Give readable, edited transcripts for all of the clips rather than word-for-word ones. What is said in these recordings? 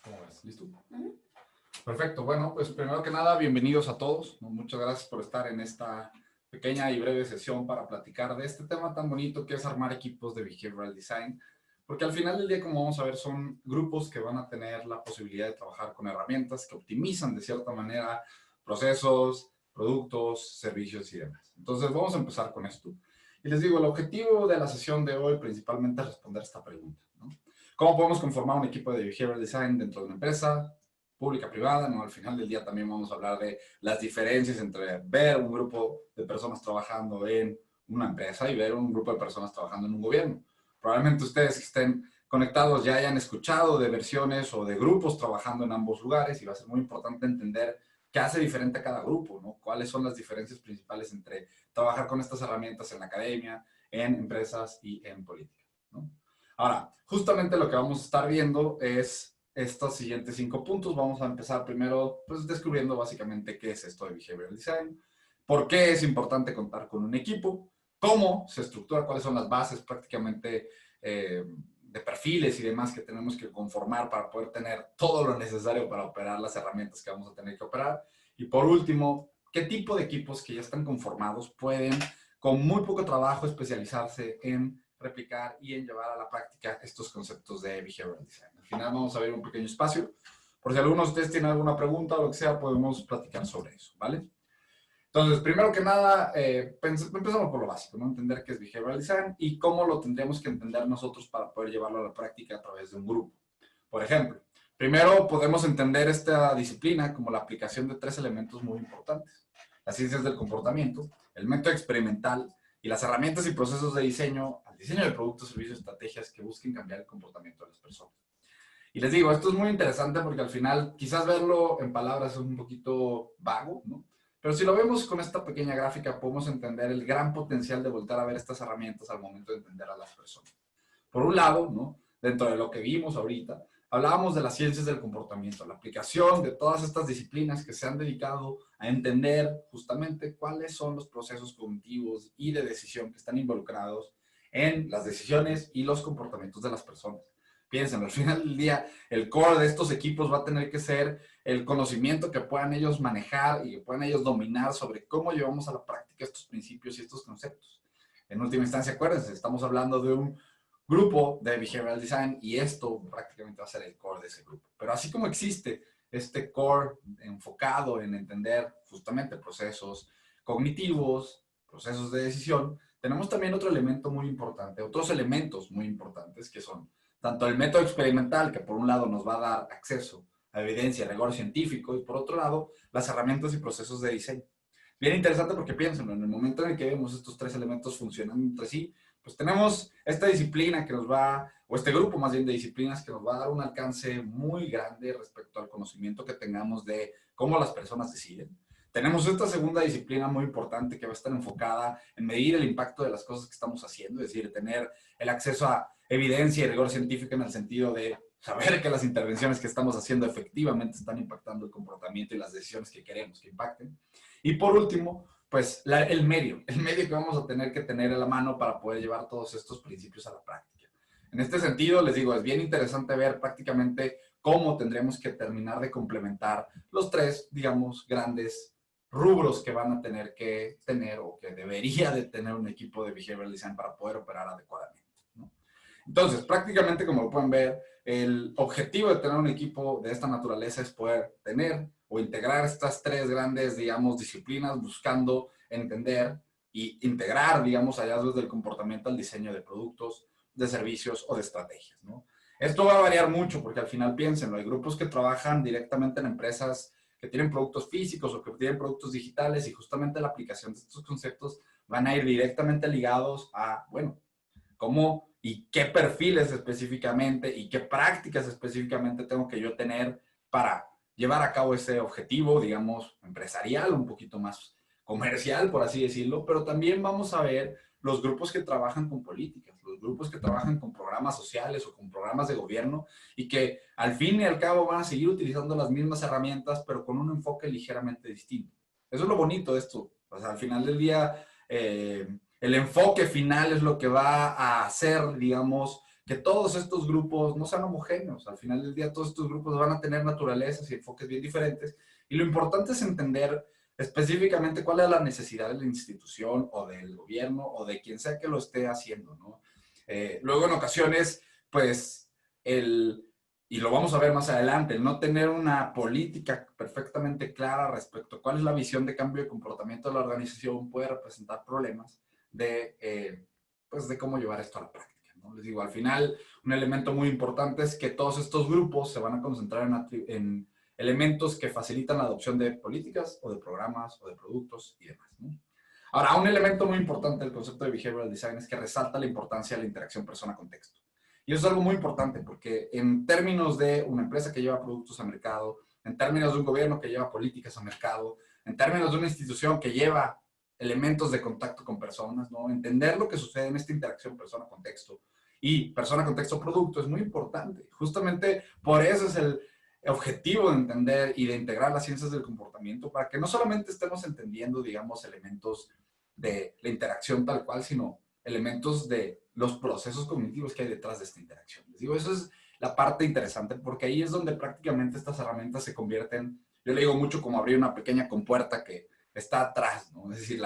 ¿Cómo ves? ¿Listo? Ujú. Perfecto. Bueno, pues primero que nada, bienvenidos a todos, ¿no? Muchas gracias por estar en esta pequeña y breve sesión para platicar de este tema tan bonito que es armar equipos de Behavioral Design. Porque al final del día, como vamos a ver, son grupos que van a tener la posibilidad de trabajar con herramientas que optimizan de cierta manera procesos, productos, servicios y demás. Entonces, vamos a empezar con esto. Y les digo, el objetivo de la sesión de hoy principalmente es responder esta pregunta, ¿no? ¿Cómo podemos conformar un equipo de Behavioral Design dentro de una empresa pública, privada? ¿No? Al final del día también vamos a hablar de las diferencias entre ver un grupo de personas trabajando en una empresa y ver un grupo de personas trabajando en un gobierno. Probablemente ustedes que estén conectados ya hayan escuchado de versiones o de grupos trabajando en ambos lugares y va a ser muy importante entender qué hace diferente a cada grupo, ¿no? Cuáles son las diferencias principales entre trabajar con estas herramientas en la academia, en empresas y en política, ¿no? Ahora, justamente lo que vamos a estar viendo es estos siguientes 5 puntos. Vamos a empezar primero, pues, descubriendo básicamente qué es esto de Behavioral Design, por qué es importante contar con un equipo, cómo se estructura, cuáles son las bases prácticamente de perfiles y demás que tenemos que conformar para poder tener todo lo necesario para operar las herramientas que vamos a tener que operar. Y por último, qué tipo de equipos que ya están conformados pueden, con muy poco trabajo, especializarse en replicar y en llevar a la práctica estos conceptos de Behavioral Design. Al final vamos a ver un pequeño espacio. Por si alguno de ustedes tiene alguna pregunta o lo que sea, podemos platicar sobre eso, ¿vale? Entonces, primero que nada, empezamos por lo básico, ¿no? Entender qué es Behavioral Design y cómo lo tendremos que entender nosotros para poder llevarlo a la práctica a través de un grupo. Por ejemplo, primero podemos entender esta disciplina como la aplicación de 3 elementos muy importantes: las ciencias del comportamiento, el método experimental y las herramientas y procesos de diseño al diseño de productos, servicios, estrategias que busquen cambiar el comportamiento de las personas. Y les digo, esto es muy interesante porque al final quizás verlo en palabras es un poquito vago, ¿no? Pero si lo vemos con esta pequeña gráfica, podemos entender el gran potencial de voltar a ver estas herramientas al momento de entender a las personas. Por un lado, ¿no? Dentro de lo que vimos ahorita, hablábamos de las ciencias del comportamiento, la aplicación de todas estas disciplinas que se han dedicado a entender justamente cuáles son los procesos cognitivos y de decisión que están involucrados en las decisiones y los comportamientos de las personas. Piensen, al final del día, el core de estos equipos va a tener que ser el conocimiento que puedan ellos manejar y que puedan ellos dominar sobre cómo llevamos a la práctica estos principios y estos conceptos. En última instancia, acuérdense, estamos hablando de un grupo de Behavioral Design y esto prácticamente va a ser el core de ese grupo. Pero así como existe este core enfocado en entender justamente procesos cognitivos, procesos de decisión, tenemos también otro elemento muy importante, otros elementos muy importantes que son tanto el método experimental, que por un lado nos va a dar acceso a evidencia, rigor científico, y por otro lado, las herramientas y procesos de diseño. Bien interesante porque piénsenlo, en el momento en el que vemos estos 3 elementos funcionando entre sí, pues tenemos esta disciplina que nos va, o este grupo más bien de disciplinas que nos va a dar un alcance muy grande respecto al conocimiento que tengamos de cómo las personas deciden. Tenemos esta segunda disciplina muy importante que va a estar enfocada en medir el impacto de las cosas que estamos haciendo, es decir, tener el acceso a evidencia y rigor científico en el sentido de saber que las intervenciones que estamos haciendo efectivamente están impactando el comportamiento y las decisiones que queremos que impacten. Y por último, pues el medio que vamos a tener que tener a la mano para poder llevar todos estos principios a la práctica. En este sentido, les digo, es bien interesante ver prácticamente cómo tendremos que terminar de complementar los 3, digamos, grandes rubros que van a tener que tener o que debería de tener un equipo de Behavioral Design para poder operar adecuadamente, ¿no? Entonces, prácticamente como lo pueden ver, el objetivo de tener un equipo de esta naturaleza es poder tener o integrar estas 3 grandes, digamos, disciplinas buscando entender y integrar, digamos, hallazgos del comportamiento al diseño de productos, de servicios o de estrategias, ¿no? Esto va a variar mucho porque al final piénsenlo, hay grupos que trabajan directamente en empresas que tienen productos físicos o que tienen productos digitales y justamente la aplicación de estos conceptos van a ir directamente ligados a, bueno, cómo y qué perfiles específicamente y qué prácticas específicamente tengo que yo tener para llevar a cabo ese objetivo, digamos, empresarial, un poquito más comercial, por así decirlo, pero también vamos a ver los grupos que trabajan con políticas, los grupos que trabajan con programas sociales o con programas de gobierno y que al fin y al cabo van a seguir utilizando las mismas herramientas, pero con un enfoque ligeramente distinto. Eso es lo bonito de esto. O sea, al final del día, el enfoque final es lo que va a hacer, digamos, que todos estos grupos no sean homogéneos. Al final del día, todos estos grupos van a tener naturalezas y enfoques bien diferentes. Y lo importante es entender específicamente cuál es la necesidad de la institución o del gobierno o de quien sea que lo esté haciendo, ¿no? Luego, en ocasiones, pues, y lo vamos a ver más adelante, el no tener una política perfectamente clara respecto a cuál es la visión de cambio de comportamiento de la organización puede representar problemas pues de cómo llevar esto a la práctica, ¿no? Les digo, al final, un elemento muy importante es que todos estos grupos se van a concentrar en elementos que facilitan la adopción de políticas o de programas o de productos y demás, ¿no? Ahora, un elemento muy importante del concepto de behavioral design es que resalta la importancia de la interacción persona-contexto. Y eso es algo muy importante porque en términos de una empresa que lleva productos a mercado, en términos de un gobierno que lleva políticas a mercado, en términos de una institución que lleva elementos de contacto con personas, ¿no? Entender lo que sucede en esta interacción persona-contexto y persona-contexto-producto es muy importante. Justamente por eso es el objetivo de entender y de integrar las ciencias del comportamiento para que no solamente estemos entendiendo, digamos, elementos de la interacción tal cual, sino elementos de los procesos cognitivos que hay detrás de esta interacción. Les digo, eso es la parte interesante porque ahí es donde prácticamente estas herramientas se convierten, yo le digo mucho como abrir una pequeña compuerta que está atrás, ¿no? Es decir,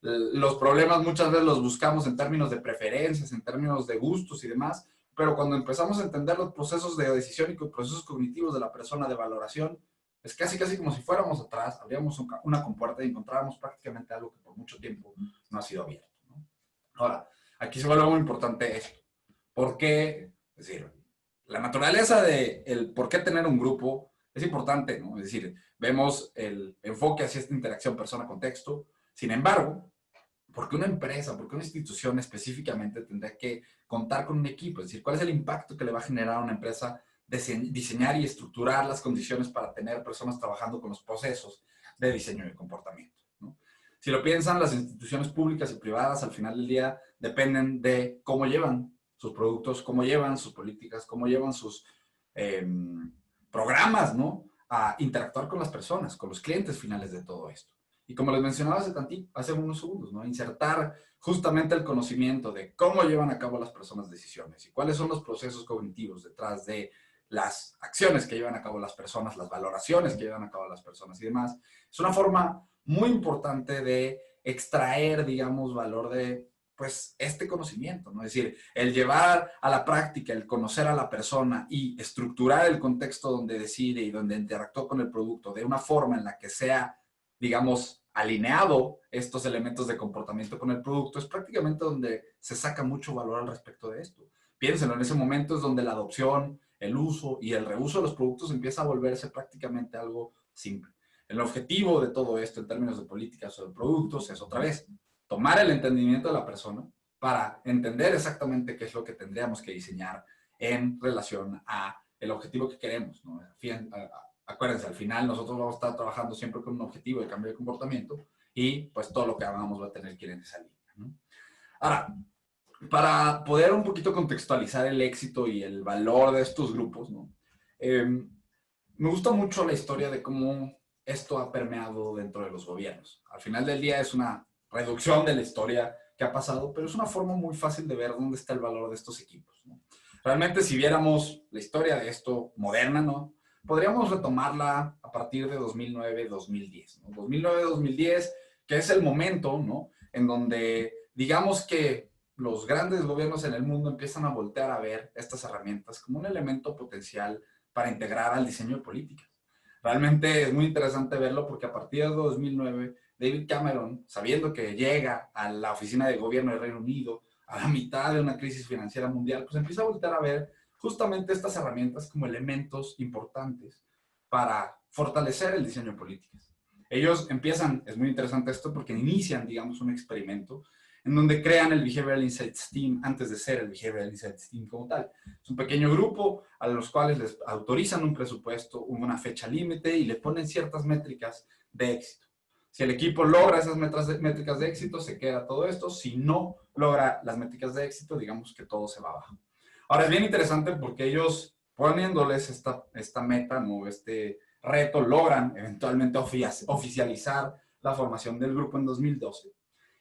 los problemas muchas veces los buscamos en términos de preferencias, en términos de gustos y demás, pero cuando empezamos a entender los procesos de decisión y los procesos cognitivos de la persona de valoración, es casi como si fuéramos atrás, abríamos una compuerta y encontrábamos prácticamente algo que por mucho tiempo no ha sido abierto, ¿no? Ahora, aquí se vuelve muy importante esto. ¿Por qué? Es decir, la naturaleza de el por qué tener un grupo es importante, ¿no? Es decir, vemos el enfoque hacia esta interacción persona-contexto. Sin embargo, ¿por qué una empresa, por qué una institución específicamente tendría que contar con un equipo? Es decir, ¿cuál es el impacto que le va a generar a una empresa diseñar y estructurar las condiciones para tener personas trabajando con los procesos de diseño y comportamiento, ¿no? Si lo piensan, las instituciones públicas y privadas al final del día dependen de cómo llevan sus productos, cómo llevan sus políticas, cómo llevan sus programas, ¿no? A interactuar con las personas, con los clientes finales de todo esto. Y como les mencionaba hace unos segundos, ¿no? Insertar justamente el conocimiento de cómo llevan a cabo las personas decisiones y cuáles son los procesos cognitivos detrás de las acciones que llevan a cabo las personas, las valoraciones que llevan a cabo las personas y demás. Es una forma muy importante de extraer, digamos, valor de, pues, este conocimiento, ¿no? Es decir, el llevar a la práctica, el conocer a la persona y estructurar el contexto donde decide y donde interactúa con el producto de una forma en la que sea, digamos, alineado estos elementos de comportamiento con el producto, es prácticamente donde se saca mucho valor al respecto de esto. Piénsenlo, en ese momento es donde la adopción, el uso y el reuso de los productos empieza a volverse prácticamente algo simple. El objetivo de todo esto en términos de políticas o de productos es otra vez tomar el entendimiento de la persona para entender exactamente qué es lo que tendríamos que diseñar en relación a el objetivo que queremos, ¿no? Acuérdense, al final nosotros vamos a estar trabajando siempre con un objetivo de cambio de comportamiento y pues todo lo que hagamos va a tener que ir en esa línea, ¿no? Ahora, para poder un poquito contextualizar el éxito y el valor de estos grupos, ¿no? Me gusta mucho la historia de cómo esto ha permeado dentro de los gobiernos. Al final del día es una reducción de la historia que ha pasado, pero es una forma muy fácil de ver dónde está el valor de estos equipos, ¿no? Realmente, si viéramos la historia de esto moderna, ¿no? Podríamos retomarla a partir de 2009-2010, ¿no? 2009-2010, que es el momento, ¿no? En donde, digamos que los grandes gobiernos en el mundo empiezan a voltear a ver estas herramientas como un elemento potencial para integrar al diseño de políticas. Realmente es muy interesante verlo porque a partir de 2009, David Cameron, sabiendo que llega a la oficina de gobierno del Reino Unido a la mitad de una crisis financiera mundial, pues empieza a voltear a ver justamente estas herramientas como elementos importantes para fortalecer el diseño de políticas. Ellos empiezan, es muy interesante esto porque inician, digamos, un experimento en donde crean el Behavioral Insights Team antes de ser el Behavioral Insights Team como tal. Es un pequeño grupo a los cuales les autorizan un presupuesto, una fecha límite y le ponen ciertas métricas de éxito. Si el equipo logra esas métricas de éxito, se queda todo esto. Si no logra las métricas de éxito, digamos que todo se va abajo. Ahora, es bien interesante porque ellos, poniéndoles esta meta, ¿no? Este reto, logran eventualmente oficializar la formación del grupo en 2012.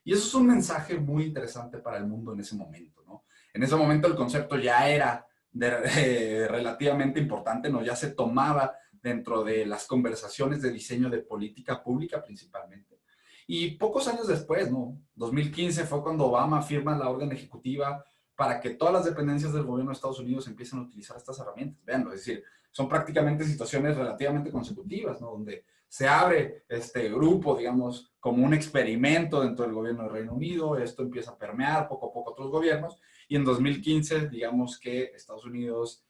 Y eso es un mensaje muy interesante para el mundo en ese momento, ¿no? En ese momento el concepto ya era relativamente importante, ¿no? Ya se tomaba dentro de las conversaciones de diseño de política pública principalmente. Y pocos años después, ¿no? 2015 fue cuando Obama firma la orden ejecutiva para que todas las dependencias del gobierno de Estados Unidos empiecen a utilizar estas herramientas. Véanlo, es decir, son prácticamente situaciones relativamente consecutivas, ¿no? Donde se abre este grupo, digamos, como un experimento dentro del gobierno del Reino Unido, esto empieza a permear poco a poco a otros gobiernos, y en 2015, digamos que Estados Unidos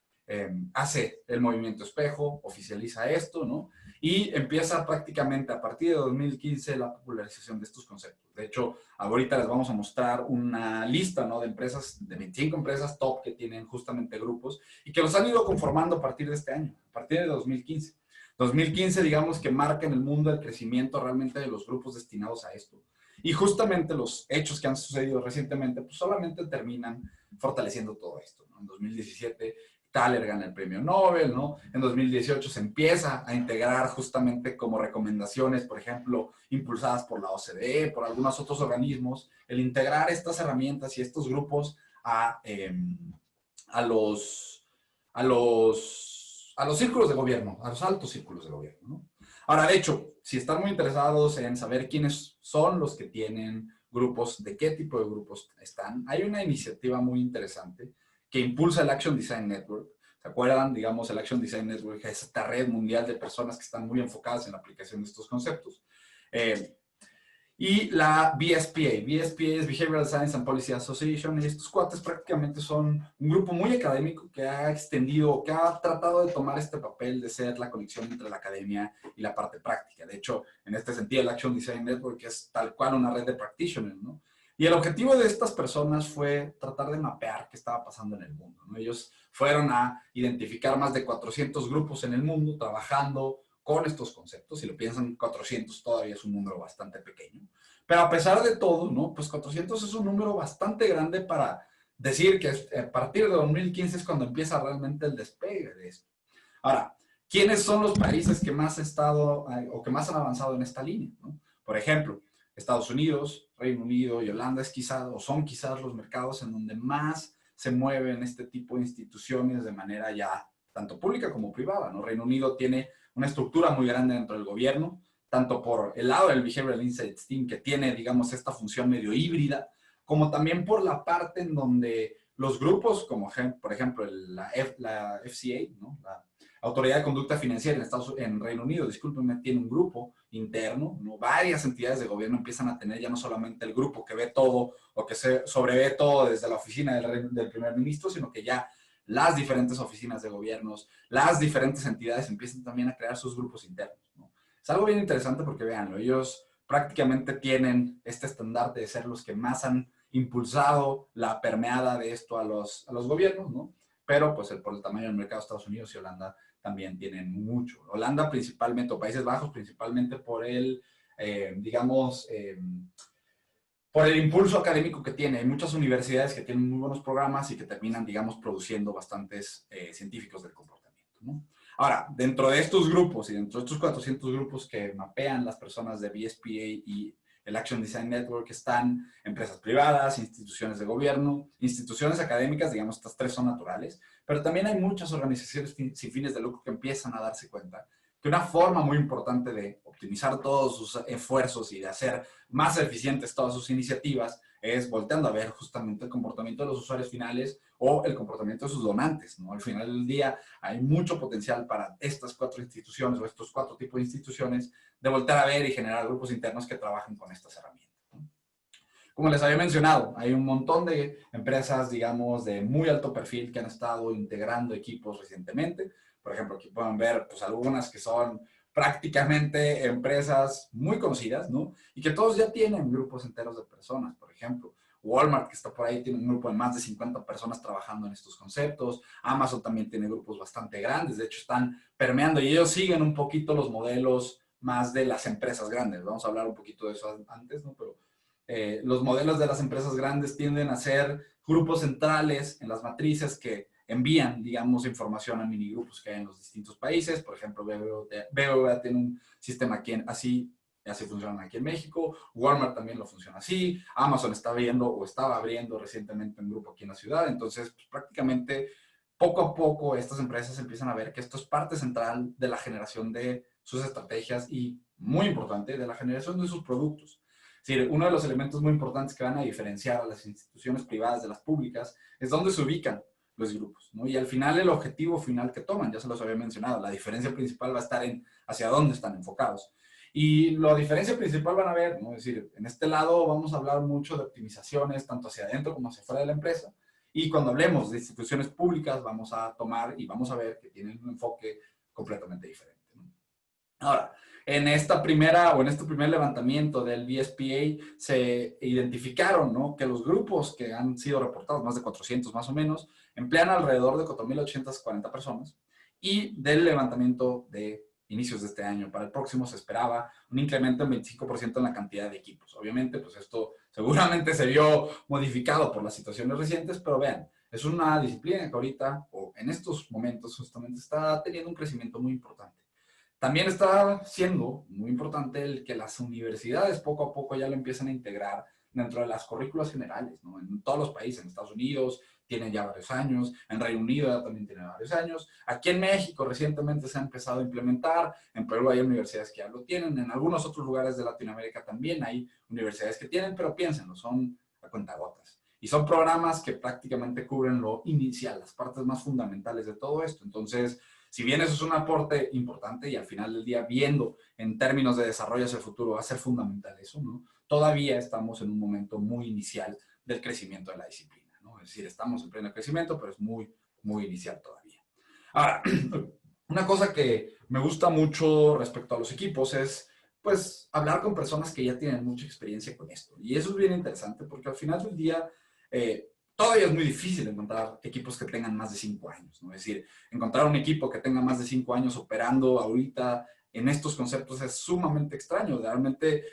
hace el movimiento espejo, oficializa esto, ¿no? Y empieza prácticamente a partir de 2015 la popularización de estos conceptos. De hecho, ahorita les vamos a mostrar una lista, ¿no? De empresas, de 25 empresas top que tienen justamente grupos y que los han ido conformando a partir de este año, a partir de 2015. 2015, digamos que marca en el mundo el crecimiento realmente de los grupos destinados a esto. Y justamente los hechos que han sucedido recientemente, pues solamente terminan fortaleciendo todo esto, ¿no? En 2017 Thaler gana el premio Nobel, ¿no? En 2018 se empieza a integrar justamente como recomendaciones, por ejemplo, impulsadas por la OCDE, por algunos otros organismos, el integrar estas herramientas y estos grupos a los círculos de gobierno, a los altos círculos de gobierno, ¿no? Ahora, de hecho, si están muy interesados en saber quiénes son los que tienen grupos, de qué tipo de grupos están, hay una iniciativa muy interesante que impulsa el Action Design Network. ¿Se acuerdan? Digamos, el Action Design Network es esta red mundial de personas que están muy enfocadas en la aplicación de estos conceptos. Y la BSPA. BSPA es Behavioral Science and Policy Association, y estos cuates prácticamente son un grupo muy académico que ha extendido, que ha tratado de tomar este papel de ser la conexión entre la academia y la parte práctica. De hecho, en este sentido, el Action Design Network es tal cual una red de practitioners, ¿no? Y el objetivo de estas personas fue tratar de mapear qué estaba pasando en el mundo, ¿no? Ellos fueron a identificar más de 400 grupos en el mundo trabajando con estos conceptos. Si lo piensan, 400 todavía es un número bastante pequeño. Pero a pesar de todo, ¿no? Pues 400 es un número bastante grande para decir que a partir de 2015 es cuando empieza realmente el despegue de esto. Ahora, ¿quiénes son los países que más han estado o que más han avanzado en esta línea, ¿no? Por ejemplo, Estados Unidos, Reino Unido y Holanda es quizás, o son quizás los mercados en donde más se mueven este tipo de instituciones de manera ya tanto pública como privada, ¿no? Reino Unido tiene una estructura muy grande dentro del gobierno, tanto por el lado del Behavioral Insights Team, que tiene, digamos, esta función medio híbrida, como también por la parte en donde los grupos, como por ejemplo la FCA, ¿no? La Autoridad de Conducta Financiera en Reino Unido, discúlpenme, tiene un grupo interno, ¿no? Varias entidades de gobierno empiezan a tener ya no solamente el grupo que ve todo o que se sobrevé todo desde la oficina del primer ministro, sino que ya las diferentes oficinas de gobiernos, las diferentes entidades empiezan también a crear sus grupos internos, ¿no? Es algo bien interesante porque, véanlo, ellos prácticamente tienen este estandarte de ser los que más han impulsado la permeada de esto a los gobiernos, ¿no? Pero, pues, por el tamaño del mercado, Estados Unidos y Holanda también tienen mucho. Holanda principalmente, o Países Bajos principalmente por el, digamos, por el impulso académico que tiene. Hay muchas universidades que tienen muy buenos programas y que terminan, digamos, produciendo bastantes científicos del comportamiento, ¿no? Ahora, dentro de estos grupos y dentro de estos 400 grupos que mapean las personas de BSPA y el Action Design Network están empresas privadas, instituciones de gobierno, instituciones académicas, digamos, estas tres son naturales, pero también hay muchas organizaciones sin fines de lucro que empiezan a darse cuenta que una forma muy importante de optimizar todos sus esfuerzos y de hacer más eficientes todas sus iniciativas es volteando a ver justamente el comportamiento de los usuarios finales o el comportamiento de sus donantes, ¿no? Al final del día hay mucho potencial para estas cuatro instituciones o estos cuatro tipos de instituciones de voltear a ver y generar grupos internos que trabajen con estas herramientas, ¿no? Como les había mencionado, hay un montón de empresas, digamos, de muy alto perfil que han estado integrando equipos recientemente. Por ejemplo, aquí pueden ver pues, algunas que son prácticamente empresas muy conocidas, ¿no? Y que todos ya tienen grupos enteros de personas. Por ejemplo, Walmart, que está por ahí, tiene un grupo de más de 50 personas trabajando en estos conceptos. Amazon también tiene grupos bastante grandes. De hecho, están permeando y ellos siguen un poquito los modelos más de las empresas grandes. Vamos a hablar un poquito de eso antes, ¿no? Pero los modelos de las empresas grandes tienden a ser grupos centrales en las matrices que envían, digamos, información a minigrupos que hay en los distintos países. Por ejemplo, BBVA tiene un sistema así y así funcionan aquí en México. Walmart también lo funciona así. Amazon está viendo o estaba abriendo recientemente un grupo aquí en la ciudad. Entonces, pues, prácticamente, poco a poco, estas empresas empiezan a ver que esto es parte central de la generación de sus estrategias y, muy importante, de la generación de sus productos. Es decir, uno de los elementos muy importantes que van a diferenciar a las instituciones privadas de las públicas es dónde se ubican los grupos, ¿no? Y al final el objetivo final que toman, ya se los había mencionado, la diferencia principal va a estar en hacia dónde están enfocados. Y la diferencia principal van a ver, ¿no? Es decir, en este lado vamos a hablar mucho de optimizaciones, tanto hacia adentro como hacia fuera de la empresa. Y cuando hablemos de instituciones públicas, vamos a tomar y vamos a ver que tienen un enfoque completamente diferente, ¿no? Ahora, en esta primera o en este primer levantamiento del BSPA se identificaron, ¿no?, que los grupos que han sido reportados, más de 400 más o menos, emplean alrededor de 4.840 personas, y del levantamiento de inicios de este año para el próximo se esperaba un incremento en 25% en la cantidad de equipos. Obviamente, pues esto seguramente se vio modificado por las situaciones recientes, pero vean, es una disciplina que ahorita, o en estos momentos justamente, está teniendo un crecimiento muy importante. También está siendo muy importante el que las universidades poco a poco ya lo empiezan a integrar dentro de las currículas generales, ¿no? En todos los países, en Estados Unidos tienen ya varios años, en Reino Unido ya también tiene varios años, aquí en México recientemente se ha empezado a implementar, en Perú hay universidades que ya lo tienen, en algunos otros lugares de Latinoamérica también hay universidades que tienen, pero piénsenlo, son a cuentagotas. Y son programas que prácticamente cubren lo inicial, las partes más fundamentales de todo esto. Entonces, si bien eso es un aporte importante y al final del día, viendo en términos de desarrollo hacia el futuro, va a ser fundamental eso, ¿no? Todavía estamos en un momento muy inicial del crecimiento de la disciplina, ¿no? Es decir, estamos en pleno crecimiento, pero es muy, muy inicial todavía. Ahora, una cosa que me gusta mucho respecto a los equipos es, pues, hablar con personas que ya tienen mucha experiencia con esto. Y eso es bien interesante porque al final del día, todavía es muy difícil encontrar equipos que tengan más de 5 años, ¿no? Es decir, encontrar un equipo que tenga más de 5 años operando ahorita en estos conceptos es sumamente extraño. Realmente,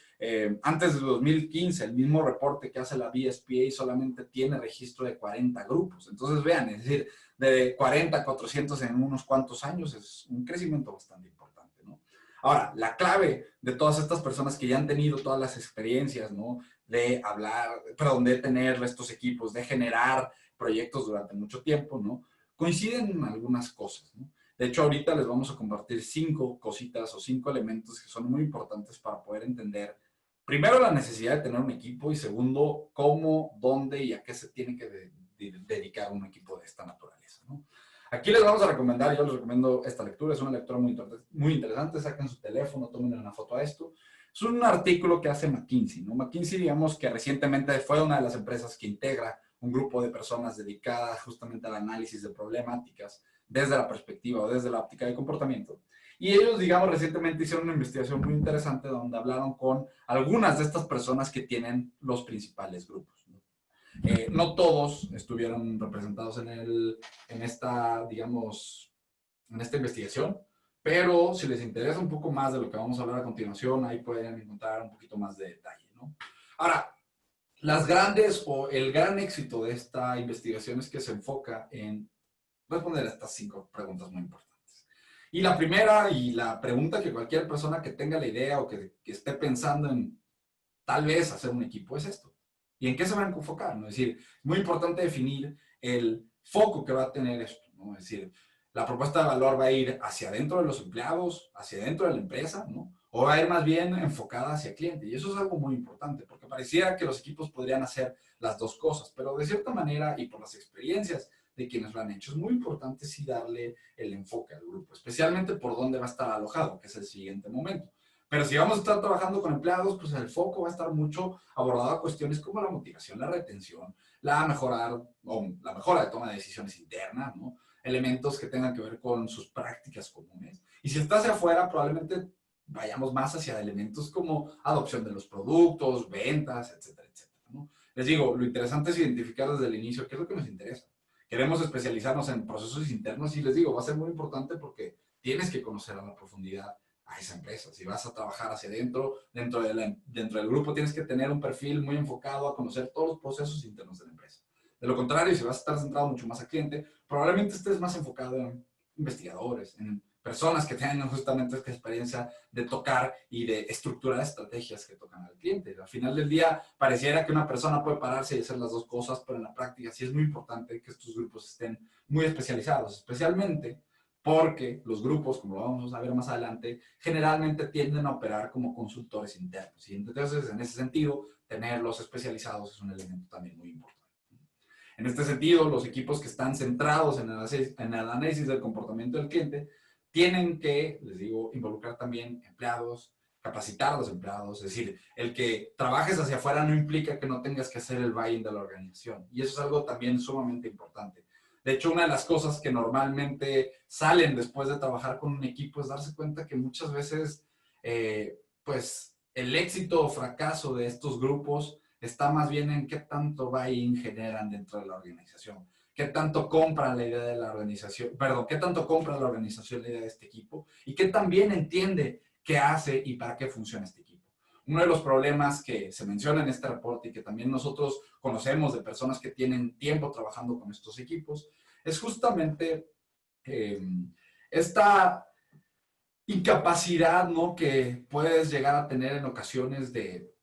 antes de 2015, el mismo reporte que hace la BSPA solamente tiene registro de 40 grupos. Entonces, vean, es decir, de 40 a 400 en unos cuantos años es un crecimiento bastante importante, ¿no? Ahora, la clave de todas estas personas que ya han tenido todas las experiencias, ¿no?, de hablar, perdón, de tener estos equipos, de generar proyectos durante mucho tiempo, ¿no?, coinciden en algunas cosas, ¿no? De hecho, ahorita les vamos a compartir 5 cositas o 5 elementos que son muy importantes para poder entender, primero, la necesidad de tener un equipo y segundo, cómo, dónde y a qué se tiene que dedicar un equipo de esta naturaleza, ¿no? Aquí les vamos a recomendar, yo les recomiendo esta lectura, es una lectura muy interesante, saquen su teléfono, tomen una foto a esto. Es un artículo que hace McKinsey, ¿no? McKinsey, digamos que recientemente fue una de las empresas que integra un grupo de personas dedicadas justamente al análisis de problemáticas desde la perspectiva o desde la óptica de comportamiento. Y ellos, digamos, recientemente hicieron una investigación muy interesante donde hablaron con algunas de estas personas que tienen los principales grupos, ¿no? No todos estuvieron representados en esta, digamos, en esta investigación, pero si les interesa un poco más de lo que vamos a hablar a continuación, ahí pueden encontrar un poquito más de detalle, ¿no? Ahora, las grandes o el gran éxito de esta investigación es que se enfoca en responder a estas 5 preguntas muy importantes. Y la primera y la pregunta que cualquier persona que tenga la idea o que esté pensando en tal vez hacer un equipo es esto. ¿Y en qué se van a enfocar? ¿No? Es decir, es muy importante definir el foco que va a tener esto, ¿no? Es decir, la propuesta de valor va a ir hacia adentro de los empleados, hacia adentro de la empresa, ¿no? O va a ir más bien enfocada hacia el cliente. Y eso es algo muy importante, porque pareciera que los equipos podrían hacer las dos cosas, pero de cierta manera y por las experiencias de quienes lo han hecho, es muy importante sí darle el enfoque al grupo, especialmente por dónde va a estar alojado, que es el siguiente momento. Pero si vamos a estar trabajando con empleados, pues el foco va a estar mucho abordado a cuestiones como la motivación, la retención, la mejora de toma de decisiones internas, ¿no? Elementos que tengan que ver con sus prácticas comunes. Y si está hacia afuera, probablemente vayamos más hacia elementos como adopción de los productos, ventas, etcétera, etcétera, ¿no? Les digo, lo interesante es identificar desde el inicio qué es lo que nos interesa. Queremos especializarnos en procesos internos y les digo, va a ser muy importante porque tienes que conocer a la profundidad a esa empresa. Si vas a trabajar hacia adentro, dentro del grupo, tienes que tener un perfil muy enfocado a conocer todos los procesos internos de la empresa. De lo contrario, si vas a estar centrado mucho más al cliente, probablemente estés más enfocado en investigadores, en personas que tengan justamente esta experiencia de tocar y de estructurar estrategias que tocan al cliente. Al final del día, pareciera que una persona puede pararse y hacer las dos cosas, pero en la práctica sí es muy importante que estos grupos estén muy especializados, especialmente porque los grupos, como lo vamos a ver más adelante, generalmente tienden a operar como consultores internos. Y entonces, en ese sentido, tenerlos especializados es un elemento también muy importante. En este sentido, los equipos que están centrados en el análisis del comportamiento del cliente tienen que, les digo, involucrar también empleados, capacitar a los empleados. Es decir, el que trabajes hacia afuera no implica que no tengas que hacer el buy-in de la organización. Y eso es algo también sumamente importante. De hecho, una de las cosas que normalmente salen después de trabajar con un equipo es darse cuenta que muchas veces, pues, el éxito o fracaso de estos grupos está más bien en qué tanto buy-in generan dentro de la organización, qué tanto compra la idea de la organización, perdón, qué tanto compra la organización la idea de este equipo y qué también entiende qué hace y para qué funciona este equipo. Uno de los problemas que se menciona en este reporte y que también nosotros conocemos de personas que tienen tiempo trabajando con estos equipos es justamente esta incapacidad, ¿no?, que puedes llegar a tener en ocasiones de,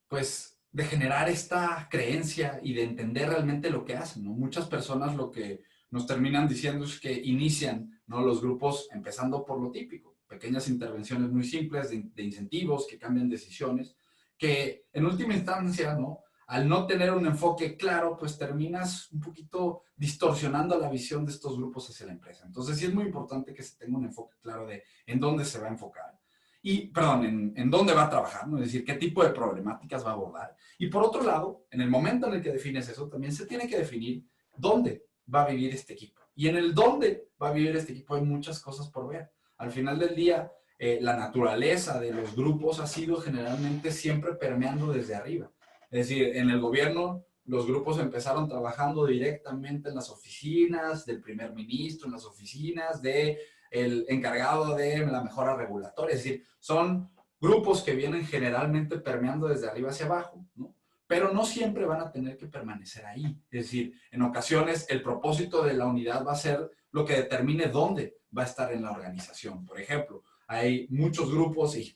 pues, de generar esta creencia y de entender realmente lo que hacen, ¿no? Muchas personas lo que nos terminan diciendo es que inician, ¿no?, los grupos empezando por lo típico, pequeñas intervenciones muy simples de incentivos que cambian decisiones, que en última instancia, ¿no?, al no tener un enfoque claro, pues terminas un poquito distorsionando la visión de estos grupos hacia la empresa. Entonces sí es muy importante que se tenga un enfoque claro de en dónde se va a enfocar y, perdón, en dónde va a trabajar, ¿no? Es decir, qué tipo de problemáticas va a abordar. Y por otro lado, en el momento en el que defines eso, también se tiene que definir dónde va a vivir este equipo. Y en el dónde va a vivir este equipo hay muchas cosas por ver. Al final del día, la naturaleza de los grupos ha sido generalmente siempre permeando desde arriba. Es decir, en el gobierno los grupos empezaron trabajando directamente en las oficinas del primer ministro, en las oficinas de el encargado de la mejora regulatoria. Es decir, son grupos que vienen generalmente permeando desde arriba hacia abajo, ¿no? Pero no siempre van a tener que permanecer ahí. Es decir, en ocasiones el propósito de la unidad va a ser lo que determine dónde va a estar en la organización. Por ejemplo, hay muchos grupos, y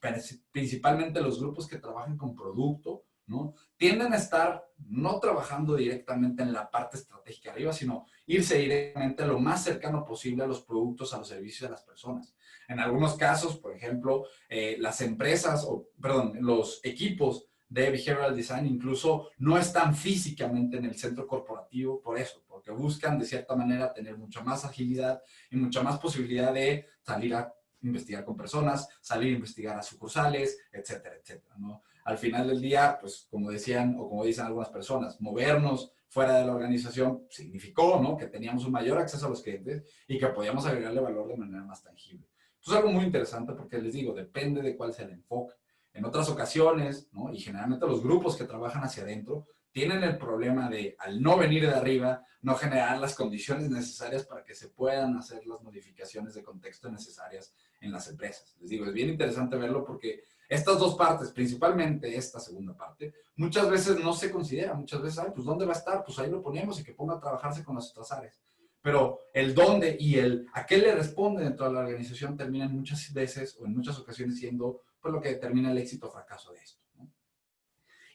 principalmente los grupos que trabajan con producto, ¿no?, tienden a estar no trabajando directamente en la parte estratégica arriba, sino irse directamente lo más cercano posible a los productos, a los servicios de las personas. En algunos casos, por ejemplo, las empresas, o perdón, los equipos de Behavioral Design incluso no están físicamente en el centro corporativo por eso, porque buscan de cierta manera tener mucha más agilidad y mucha más posibilidad de salir a investigar con personas, salir a investigar a sucursales, etcétera, etcétera, ¿no? Al final del día, pues como decían o como dicen algunas personas, movernos fuera de la organización significó, ¿no?, que teníamos un mayor acceso a los clientes y que podíamos agregarle valor de manera más tangible. Esto es algo muy interesante porque les digo, depende de cuál sea el enfoque. En otras ocasiones, ¿no?, y generalmente los grupos que trabajan hacia adentro tienen el problema de, al no venir de arriba, no generar las condiciones necesarias para que se puedan hacer las modificaciones de contexto necesarias en las empresas. Les digo, es bien interesante verlo porque estas dos partes, principalmente esta segunda parte, muchas veces no se considera, muchas veces, ay, pues ¿dónde va a estar? Pues ahí lo ponemos y que ponga a trabajarse con las otras áreas. Pero el dónde y el a qué le responde dentro de la organización terminan muchas veces o en muchas ocasiones siendo pues lo que determina el éxito o fracaso de esto, ¿no?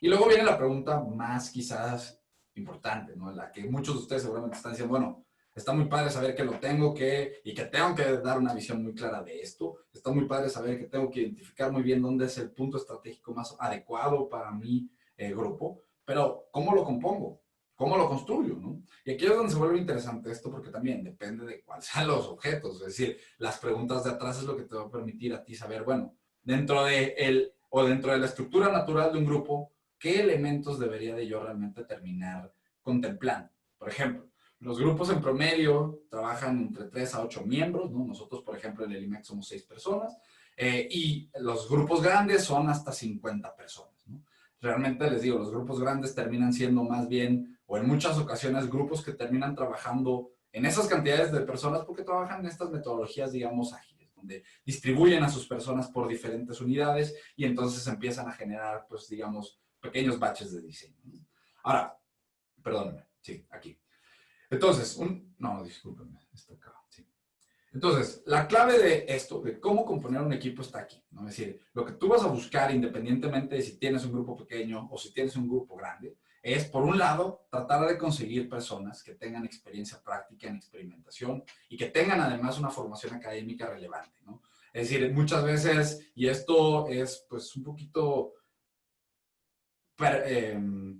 Y luego viene la pregunta más quizás importante, ¿no?, la que muchos de ustedes seguramente están diciendo, bueno, está muy padre saber que lo tengo que, y que tengo que dar una visión muy clara de esto. Está muy padre saber que tengo que identificar muy bien dónde es el punto estratégico más adecuado para mi grupo. Pero, ¿cómo lo compongo? ¿Cómo lo construyo, no? Y aquí es donde se vuelve interesante esto porque también depende de cuáles sean los objetos. Es decir, las preguntas de atrás es lo que te va a permitir a ti saber, bueno, dentro de dentro de la estructura natural de un grupo, ¿qué elementos debería de yo realmente terminar contemplando? Por ejemplo, los grupos en promedio trabajan entre 3 a 8 miembros, ¿no? Nosotros, por ejemplo, en el IMEX somos 6 personas, y los grupos grandes son hasta 50 personas, ¿no? Realmente les digo, los grupos grandes terminan siendo más bien, o en muchas ocasiones, grupos que terminan trabajando en esas cantidades de personas porque trabajan en estas metodologías, digamos, ágiles, donde distribuyen a sus personas por diferentes unidades y entonces empiezan a generar, pues, digamos, pequeños batches de diseño, ¿no? Ahora, perdónenme, sí, aquí. Entonces, no, discúlpenme, está acá, sí. Entonces, la clave de esto, de cómo componer un equipo está aquí, ¿no? Es decir, lo que tú vas a buscar independientemente de si tienes un grupo pequeño o si tienes un grupo grande, es, por un lado, tratar de conseguir personas que tengan experiencia práctica en experimentación y que tengan además una formación académica relevante, ¿no? Es decir, muchas veces, y esto es pues un poquito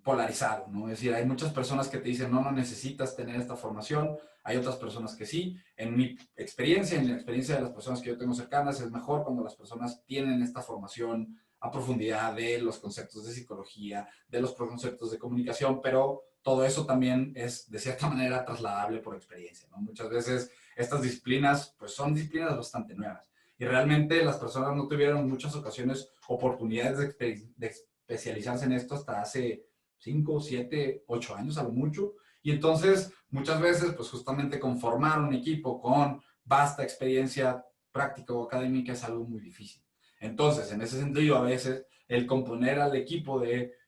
polarizado, ¿no? Es decir, hay muchas personas que te dicen, no, no necesitas tener esta formación, hay otras personas que sí. En mi experiencia, en la experiencia de las personas que yo tengo cercanas, es mejor cuando las personas tienen esta formación a profundidad de los conceptos de psicología, de los conceptos de comunicación, pero todo eso también es, de cierta manera, trasladable por experiencia, ¿no? Muchas veces estas disciplinas, pues son disciplinas bastante nuevas y realmente las personas no tuvieron en muchas ocasiones oportunidades de especializarse en esto hasta hace 5, 7, 8 años a lo mucho. Y entonces, muchas veces, pues justamente conformar un equipo con vasta experiencia práctica o académica es algo muy difícil. Entonces, en ese sentido, a veces el componer al equipo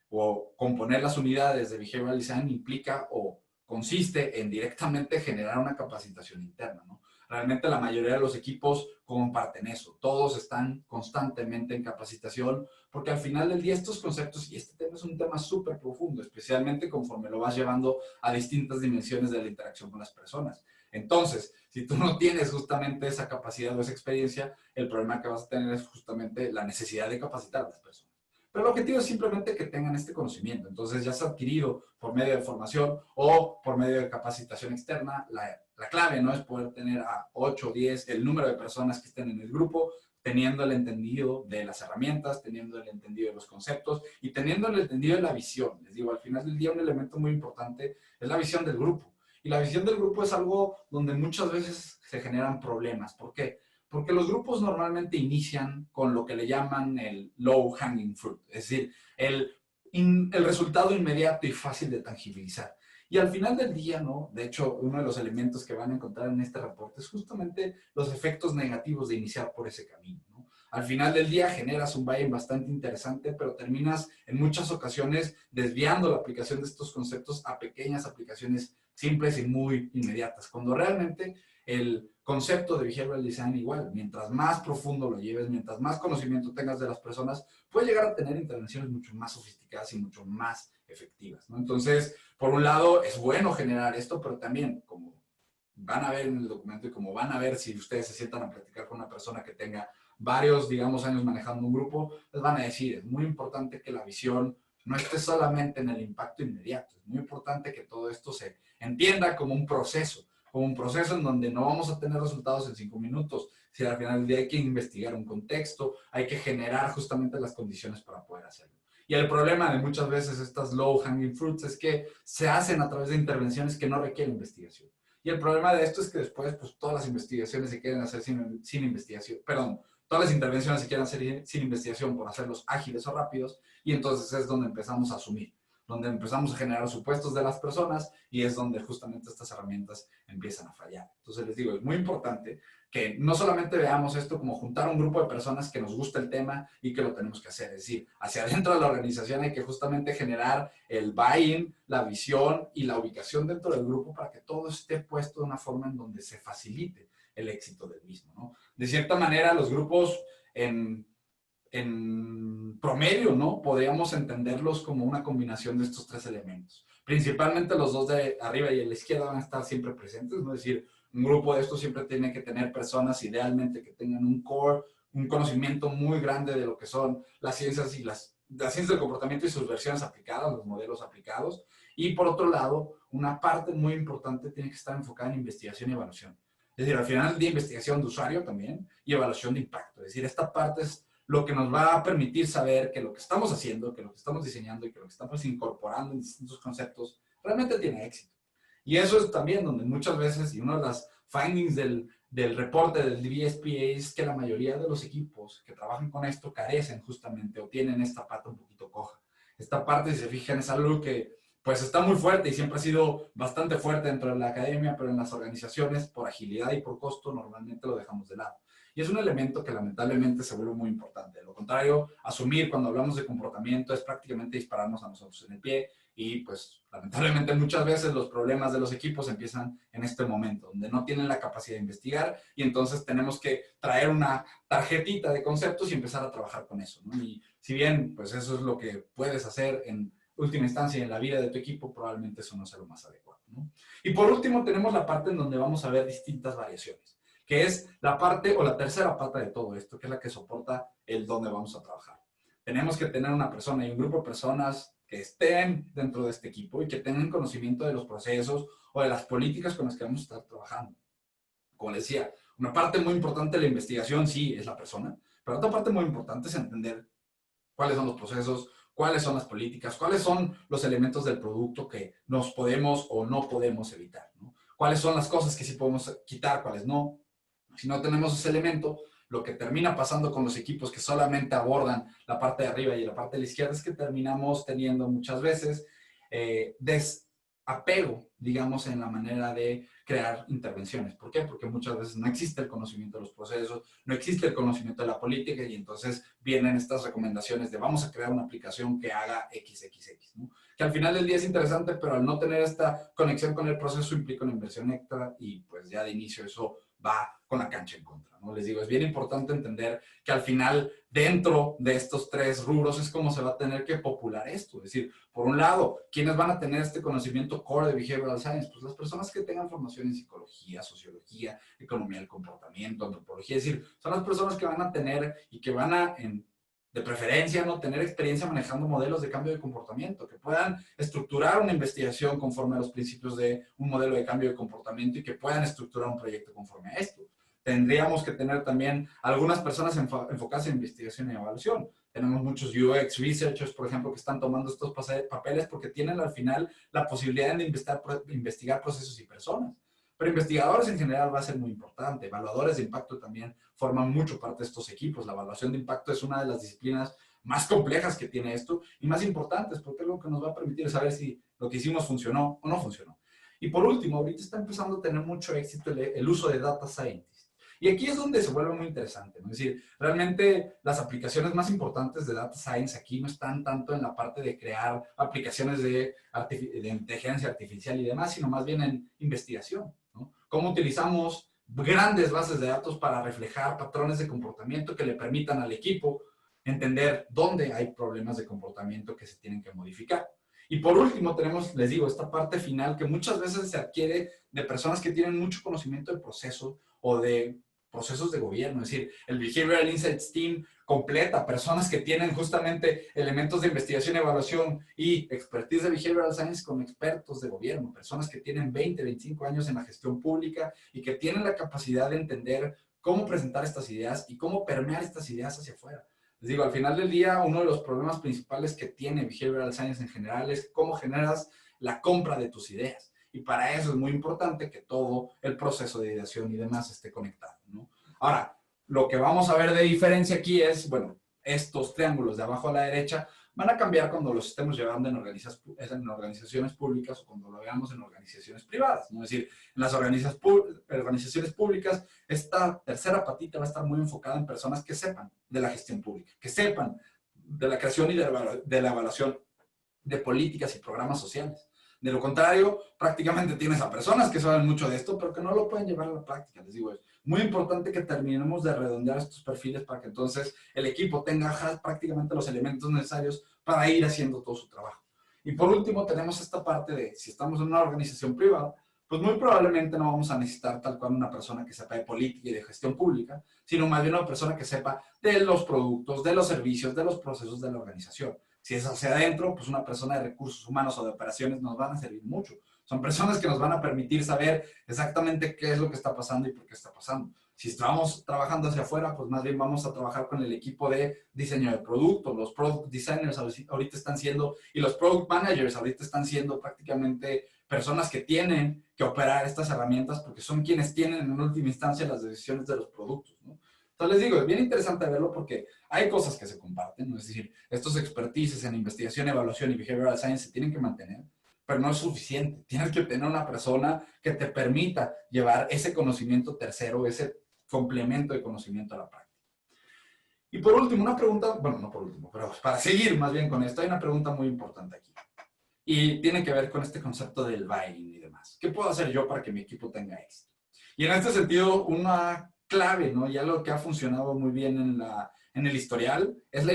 o componer las unidades de Behavioral Design implica o consiste en directamente generar una capacitación interna, ¿no? Realmente la mayoría de los equipos comparten eso. Todos están constantemente en capacitación porque al final del día estos conceptos, y este tema es un tema súper profundo, especialmente conforme lo vas llevando a distintas dimensiones de la interacción con las personas. Entonces, si tú no tienes justamente esa capacidad o esa experiencia, el problema que vas a tener es justamente la necesidad de capacitar a las personas. Pero el objetivo es simplemente que tengan este conocimiento. Entonces, ya se ha adquirido por medio de formación o por medio de capacitación externa. La clave no es poder tener a 8 o 10, el número de personas que estén en el grupo, teniendo el entendido de las herramientas, teniendo el entendido de los conceptos y teniendo el entendido de la visión. Les digo, al final del día un elemento muy importante es la visión del grupo. Y la visión del grupo es algo donde muchas veces se generan problemas. ¿Por qué? Porque los grupos normalmente inician con lo que le llaman el low hanging fruit, es decir, el resultado inmediato y fácil de tangibilizar. Y al final del día, ¿no? De hecho, uno de los elementos que van a encontrar en este reporte es justamente los efectos negativos de iniciar por ese camino, ¿no? Al final del día generas un buy-in bastante interesante, pero terminas en muchas ocasiones desviando la aplicación de estos conceptos a pequeñas aplicaciones simples y muy inmediatas, cuando realmente el concepto de behavioral design igual, mientras más profundo lo lleves, mientras más conocimiento tengas de las personas, puedes llegar a tener intervenciones mucho más sofisticadas y mucho más efectivas, ¿no? Entonces, por un lado, es bueno generar esto, pero también, como van a ver en el documento y como van a ver si ustedes se sientan a platicar con una persona que tenga varios, digamos, años manejando un grupo, les van a decir, es muy importante que la visión no esté solamente en el impacto inmediato, es muy importante que todo esto se entienda como un proceso en donde no vamos a tener resultados en 5 minutos, si al final del día hay que investigar un contexto, hay que generar justamente las condiciones para poder hacerlo. Y el problema de muchas veces estas low hanging fruits es que se hacen a través de intervenciones que no requieren investigación. Y el problema de esto es que después, pues todas las investigaciones se quieren hacer sin investigación, perdón, todas las intervenciones se quieren hacer sin investigación por hacerlos ágiles o rápidos, y entonces es donde empezamos a asumir, donde empezamos a generar supuestos de las personas, y es donde justamente estas herramientas empiezan a fallar. Entonces les digo, es muy importante que no solamente veamos esto como juntar un grupo de personas que nos gusta el tema y que lo tenemos que hacer, es decir, hacia adentro de la organización hay que justamente generar el buy-in, la visión y la ubicación dentro del grupo para que todo esté puesto de una forma en donde se facilite el éxito del mismo, ¿no? De cierta manera, los grupos en promedio, ¿no? Podríamos entenderlos como una combinación de estos tres elementos. Principalmente los dos de arriba y de la izquierda van a estar siempre presentes, ¿no? Es decir, un grupo de estos siempre tiene que tener personas idealmente que tengan un core, un conocimiento muy grande de lo que son las ciencias y las ciencias del comportamiento y sus versiones aplicadas, los modelos aplicados. Y por otro lado, una parte muy importante tiene que estar enfocada en investigación y evaluación. Es decir, al final de investigación de usuario también y evaluación de impacto. Es decir, esta parte es lo que nos va a permitir saber que lo que estamos haciendo, que lo que estamos diseñando y que lo que estamos incorporando en distintos conceptos realmente tiene éxito. Y eso es también donde muchas veces, y una de las findings del reporte del DBSPA es que la mayoría de los equipos que trabajan con esto carecen justamente o tienen esta pata un poquito coja. Esta parte, si se fijan, es algo que pues está muy fuerte y siempre ha sido bastante fuerte dentro de la academia, pero en las organizaciones, por agilidad y por costo, normalmente lo dejamos de lado. Y es un elemento que lamentablemente se vuelve muy importante. De lo contrario, asumir cuando hablamos de comportamiento es prácticamente dispararnos a nosotros en el pie y pues lamentablemente muchas veces los problemas de los equipos empiezan en este momento, donde no tienen la capacidad de investigar y entonces tenemos que traer una tarjetita de conceptos y empezar a trabajar con eso, ¿no? Y si bien pues eso es lo que puedes hacer en última instancia en la vida de tu equipo, probablemente eso no sea lo más adecuado, ¿no? Y por último tenemos la parte en donde vamos a ver distintas variaciones, que es la parte o la tercera pata de todo esto, que es la que soporta el dónde vamos a trabajar. Tenemos que tener una persona y un grupo de personas que estén dentro de este equipo y que tengan conocimiento de los procesos o de las políticas con las que vamos a estar trabajando. Como les decía, una parte muy importante de la investigación sí es la persona, pero otra parte muy importante es entender cuáles son los procesos, cuáles son las políticas, cuáles son los elementos del producto que nos podemos o no podemos evitar, ¿no? Cuáles son las cosas que sí podemos quitar, cuáles no. Si no tenemos ese elemento, lo que termina pasando con los equipos que solamente abordan la parte de arriba y la parte de la izquierda es que terminamos teniendo muchas veces desapego, digamos, en la manera de crear intervenciones. ¿Por qué? Porque muchas veces no existe el conocimiento de los procesos, no existe el conocimiento de la política y entonces vienen estas recomendaciones de vamos a crear una aplicación que haga XXX, ¿no? Que al final del día es interesante, pero al no tener esta conexión con el proceso implica una inversión extra y pues ya de inicio eso va con la cancha en contra, ¿no? Les digo, es bien importante entender que al final, dentro de estos tres rubros, es como se va a tener que popular esto. Es decir, por un lado, ¿quiénes van a tener este conocimiento core de Behavioral Science? Pues las personas que tengan formación en psicología, sociología, economía del comportamiento, antropología. Es decir, son las personas que van a tener y que van a, de preferencia, no tener experiencia manejando modelos de cambio de comportamiento, que puedan estructurar una investigación conforme a los principios de un modelo de cambio de comportamiento y que puedan estructurar un proyecto conforme a esto. Tendríamos que tener también algunas personas enfocadas en investigación y evaluación. Tenemos muchos UX researchers, por ejemplo, que están tomando estos papeles porque tienen al final la posibilidad de investigar procesos y personas. Pero investigadores en general va a ser muy importante. Evaluadores de impacto también forman mucho parte de estos equipos. La evaluación de impacto es una de las disciplinas más complejas que tiene esto y más importantes porque es lo que nos va a permitir saber si lo que hicimos funcionó o no funcionó. Y por último, ahorita está empezando a tener mucho éxito el uso de data scientist. Y aquí es donde se vuelve muy interesante, ¿no? Es decir, realmente las aplicaciones más importantes de Data Science aquí no están tanto en la parte de crear aplicaciones de inteligencia artificial y demás, sino más bien en investigación, ¿no? Cómo utilizamos grandes bases de datos para reflejar patrones de comportamiento que le permitan al equipo entender dónde hay problemas de comportamiento que se tienen que modificar. Y por último tenemos, les digo, esta parte final que muchas veces se adquiere de personas que tienen mucho conocimiento del proceso o de procesos de gobierno. Es decir, el Behavioral Insights Team completa personas que tienen justamente elementos de investigación y evaluación y expertise de Behavioral Science con expertos de gobierno, personas que tienen 20, 25 años en la gestión pública y que tienen la capacidad de entender cómo presentar estas ideas y cómo permear estas ideas hacia afuera. Les digo, al final del día, uno de los problemas principales que tiene Behavioral Science en general es cómo generas la compra de tus ideas. Y para eso es muy importante que todo el proceso de ideación y demás esté conectado, ¿no? Ahora, lo que vamos a ver de diferencia aquí es, bueno, estos triángulos de abajo a la derecha van a cambiar cuando los estemos llevando en organizaciones públicas o cuando lo veamos en organizaciones privadas, ¿no? Es decir, en las organizaciones públicas, esta tercera patita va a estar muy enfocada en personas que sepan de la gestión pública, que sepan de la creación y de la evaluación de políticas y programas sociales. De lo contrario, prácticamente tienes a personas que saben mucho de esto, pero que no lo pueden llevar a la práctica. Les digo, es muy importante que terminemos de redondear estos perfiles para que entonces el equipo tenga prácticamente los elementos necesarios para ir haciendo todo su trabajo. Y por último, tenemos esta parte de, si estamos en una organización privada, pues muy probablemente no vamos a necesitar tal cual una persona que sepa de política y de gestión pública, sino más bien una persona que sepa de los productos, de los servicios, de los procesos de la organización. Si es hacia adentro, pues una persona de recursos humanos o de operaciones nos van a servir mucho. Son personas que nos van a permitir saber exactamente qué es lo que está pasando y por qué está pasando. Si estamos trabajando hacia afuera, pues más bien vamos a trabajar con el equipo de diseño de producto. Los product designers ahorita están siendo, y los product managers ahorita están siendo prácticamente personas que tienen que operar estas herramientas porque son quienes tienen en última instancia las decisiones de los productos, ¿no? Entonces les digo, es bien interesante verlo porque hay cosas que se comparten, ¿no? Es decir, estos expertices en investigación, evaluación y behavioral science se tienen que mantener, pero no es suficiente. Tienes que tener una persona que te permita llevar ese conocimiento tercero, ese complemento de conocimiento a la práctica. Y por último, una pregunta, bueno, no por último, pero para seguir más bien con esto, hay una pregunta muy importante aquí. Y tiene que ver con este concepto del buy-in y demás. ¿Qué puedo hacer yo para que mi equipo tenga éxito? Y en este sentido, una clave, ¿no? Ya lo que ha funcionado muy bien en el historial es la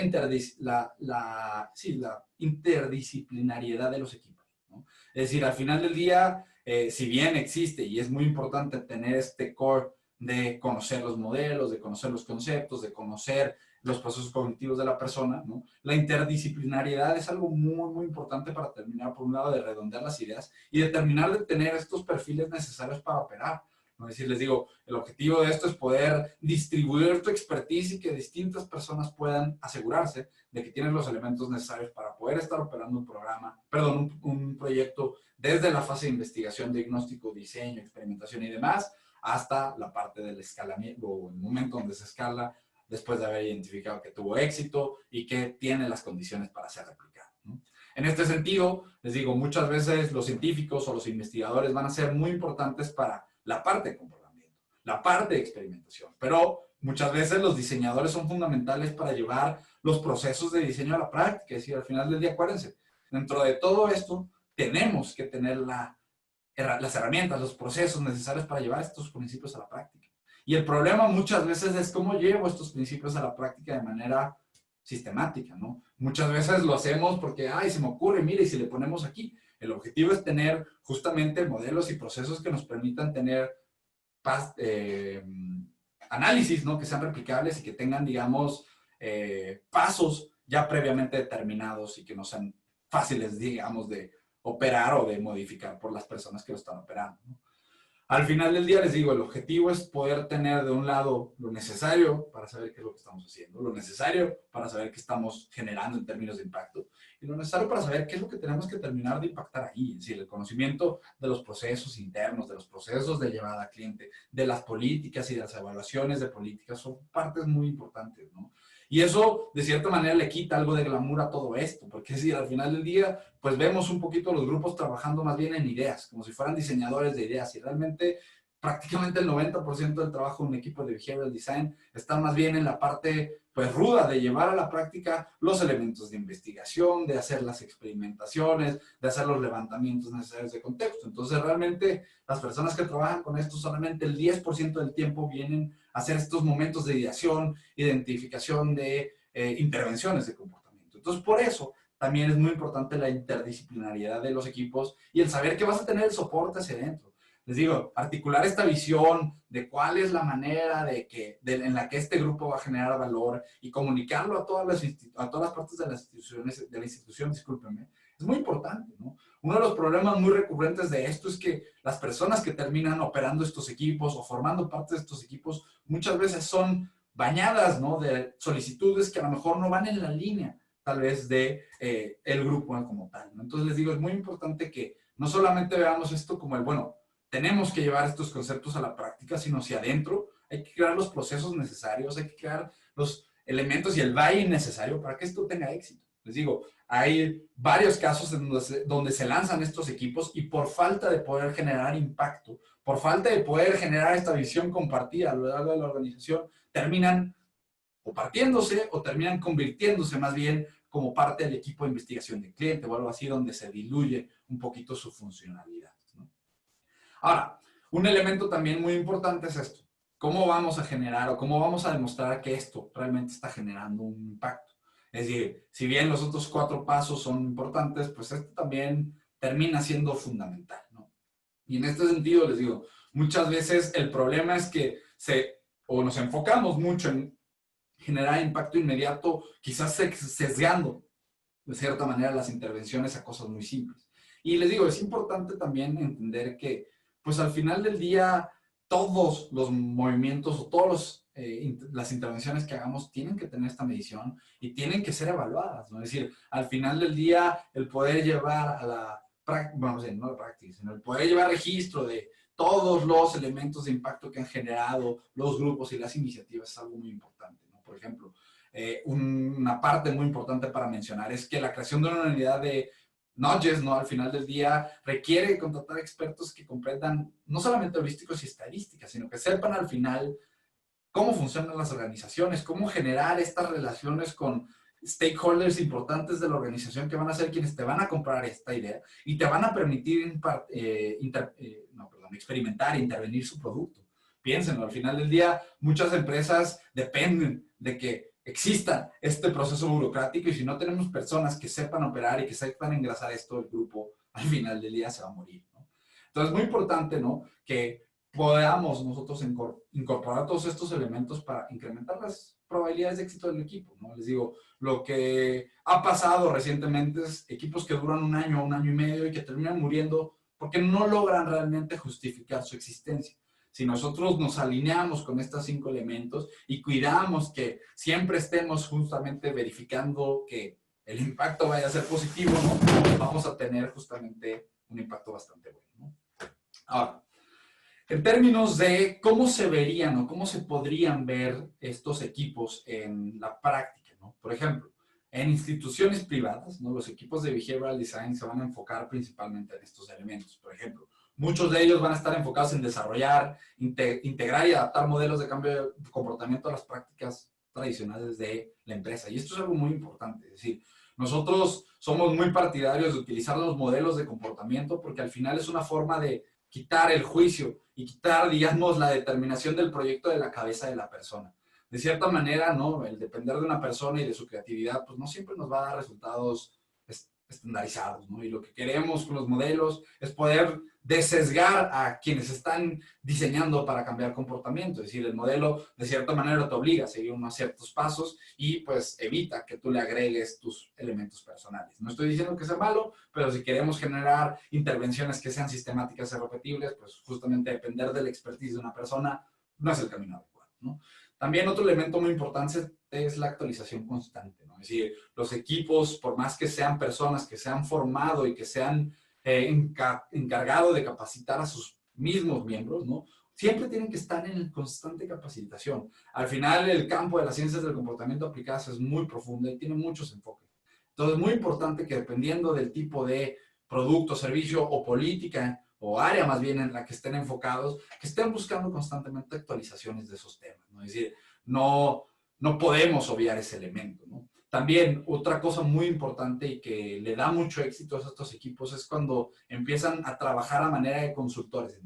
interdisciplinariedad de los equipos, ¿no? Es decir, al final del día, si bien existe y es muy importante tener este core de conocer los modelos, de conocer los conceptos, de conocer los procesos cognitivos de la persona, ¿no? La interdisciplinariedad es algo muy, muy importante para terminar, por un lado, de redondear las ideas y de terminar de tener estos perfiles necesarios para operar, ¿no? Es decir, les digo, el objetivo de esto es poder distribuir tu expertise y que distintas personas puedan asegurarse de que tienen los elementos necesarios para poder estar operando un programa, perdón, un proyecto desde la fase de investigación, diagnóstico, diseño, experimentación y demás, hasta la parte del escalamiento, o el momento donde se escala, después de haber identificado que tuvo éxito y que tiene las condiciones para ser replicado, ¿no? En este sentido, les digo, muchas veces los científicos o los investigadores van a ser muy importantes para la parte de comportamiento, la parte de experimentación, pero muchas veces los diseñadores son fundamentales para llevar los procesos de diseño a la práctica. Es decir, al final del día, acuérdense, dentro de todo esto tenemos que tener las herramientas, los procesos necesarios para llevar estos principios a la práctica. Y el problema muchas veces es cómo llevo estos principios a la práctica de manera sistemática, ¿no? Muchas veces lo hacemos porque, ay, se me ocurre, mire, y si le ponemos aquí. El objetivo es tener justamente modelos y procesos que nos permitan tener análisis, ¿no? Que sean replicables y que tengan, digamos, pasos ya previamente determinados y que no sean fáciles, digamos, de operar o de modificar por las personas que lo están operando, ¿no? Al final del día les digo, el objetivo es poder tener de un lado lo necesario para saber qué es lo que estamos haciendo, lo necesario para saber qué estamos generando en términos de impacto y lo necesario para saber qué es lo que tenemos que terminar de impactar ahí. Es decir, el conocimiento de los procesos internos, de los procesos de llevada al cliente, de las políticas y de las evaluaciones de políticas son partes muy importantes, ¿no? Y eso, de cierta manera, le quita algo de glamour a todo esto, porque es decir, al final del día, pues vemos un poquito los grupos trabajando más bien en ideas, como si fueran diseñadores de ideas, y realmente prácticamente el 90% del trabajo de un equipo de Behavioral Design está más bien en la parte, pues, ruda de llevar a la práctica los elementos de investigación, de hacer las experimentaciones, de hacer los levantamientos necesarios de contexto. Entonces, realmente, las personas que trabajan con esto, solamente el 10% del tiempo vienen a hacer estos momentos de ideación, identificación de intervenciones de comportamiento. Entonces, por eso, también es muy importante la interdisciplinariedad de los equipos y el saber que vas a tener el soporte hacia adentro. Les digo, articular esta visión de cuál es la manera en la que este grupo va a generar valor y comunicarlo a todas las partes de la institución, discúlpenme, es muy importante, ¿no? Uno de los problemas muy recurrentes de esto es que las personas que terminan operando estos equipos o formando parte de estos equipos muchas veces son bañadas, ¿no? De solicitudes que a lo mejor no van en la línea, tal vez, de el grupo como tal, ¿no? Entonces les digo, es muy importante que no solamente veamos esto como bueno, tenemos que llevar estos conceptos a la práctica, sino hacia adentro. Hay que crear los procesos necesarios, hay que crear los elementos y el buy-in necesario para que esto tenga éxito. Les digo, hay varios casos en donde se lanzan estos equipos y por falta de poder generar impacto, por falta de poder generar esta visión compartida a lo largo de la organización, terminan o partiéndose o terminan convirtiéndose más bien como parte del equipo de investigación del cliente o algo así, donde se diluye un poquito su funcionalidad, ¿no? Ahora, un elemento también muy importante es esto. ¿Cómo vamos a generar o cómo vamos a demostrar que esto realmente está generando un impacto? Es decir, si bien los otros 4 pasos son importantes, pues esto también termina siendo fundamental, ¿no? Y en este sentido les digo, muchas veces el problema es que nos enfocamos mucho en generar impacto inmediato, quizás sesgando de cierta manera las intervenciones a cosas muy simples. Y les digo, es importante también entender que pues al final del día todos los movimientos o todas las intervenciones que hagamos tienen que tener esta medición y tienen que ser evaluadas, ¿no? Es decir, al final del día el poder llevar a la práctica, vamos a decir, no a la práctica, sino el poder llevar registro de todos los elementos de impacto que han generado los grupos y las iniciativas es algo muy importante, ¿no? Por ejemplo, una parte muy importante para mencionar es que la creación de una unidad de nudges, ¿no? Al final del día requiere contratar expertos que comprendan no solamente heurísticos y estadísticas, sino que sepan al final cómo funcionan las organizaciones, cómo generar estas relaciones con stakeholders importantes de la organización que van a ser quienes te van a comprar esta idea y te van a permitir experimentar e intervenir su producto. Piénsenlo, al final del día muchas empresas dependen de que exista este proceso burocrático y si no tenemos personas que sepan operar y que sepan engrasar esto, el grupo al final del día se va a morir, ¿no? Entonces es muy importante, ¿no?, que podamos nosotros incorporar todos estos elementos para incrementar las probabilidades de éxito del equipo, ¿no? Les digo, lo que ha pasado recientemente es equipos que duran un año y medio y que terminan muriendo porque no logran realmente justificar su existencia. Si nosotros nos alineamos con estos 5 elementos y cuidamos que siempre estemos justamente verificando que el impacto vaya a ser positivo, ¿no?, vamos a tener justamente un impacto bastante bueno, ¿no? Ahora, en términos de cómo se verían o cómo se podrían ver estos equipos en la práctica, ¿no? Por ejemplo, en instituciones privadas, ¿no?, los equipos de Behavioral Design se van a enfocar principalmente en estos elementos. Por ejemplo, muchos de ellos van a estar enfocados en desarrollar, integrar y adaptar modelos de cambio de comportamiento a las prácticas tradicionales de la empresa. Y esto es algo muy importante, es decir, nosotros somos muy partidarios de utilizar los modelos de comportamiento porque al final es una forma de quitar el juicio y quitar, digamos, la determinación del proyecto de la cabeza de la persona. De cierta manera, ¿no?, el depender de una persona y de su creatividad, pues no siempre nos va a dar resultados estandarizados, ¿no? Y lo que queremos con los modelos es poder desesgar a quienes están diseñando para cambiar comportamiento. Es decir, el modelo de cierta manera te obliga a seguir unos ciertos pasos y pues evita que tú le agregues tus elementos personales. No estoy diciendo que sea malo, pero si queremos generar intervenciones que sean sistemáticas y repetibles, pues justamente depender del expertise de una persona no es el camino adecuado, ¿no? También otro elemento muy importante es la actualización constante, ¿no? Es decir, los equipos, por más que sean personas que se han formado y que se han encargado de capacitar a sus mismos miembros, ¿no?, siempre tienen que estar en constante capacitación. Al final, el campo de las ciencias del comportamiento aplicadas es muy profundo y tiene muchos enfoques. Entonces, es muy importante que dependiendo del tipo de producto, servicio o política o área más bien en la que estén enfocados, que estén buscando constantemente actualizaciones de esos temas, ¿no? Es decir, no podemos obviar ese elemento, ¿no? También otra cosa muy importante y que le da mucho éxito a estos equipos es cuando empiezan a trabajar a manera de consultores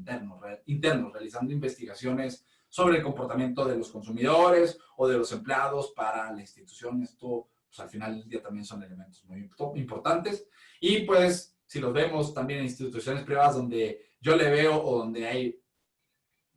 internos realizando investigaciones sobre el comportamiento de los consumidores o de los empleados para la institución. Esto, pues, al final del día también son elementos muy importantes. Y pues, si los vemos también en instituciones privadas donde yo le veo o donde hay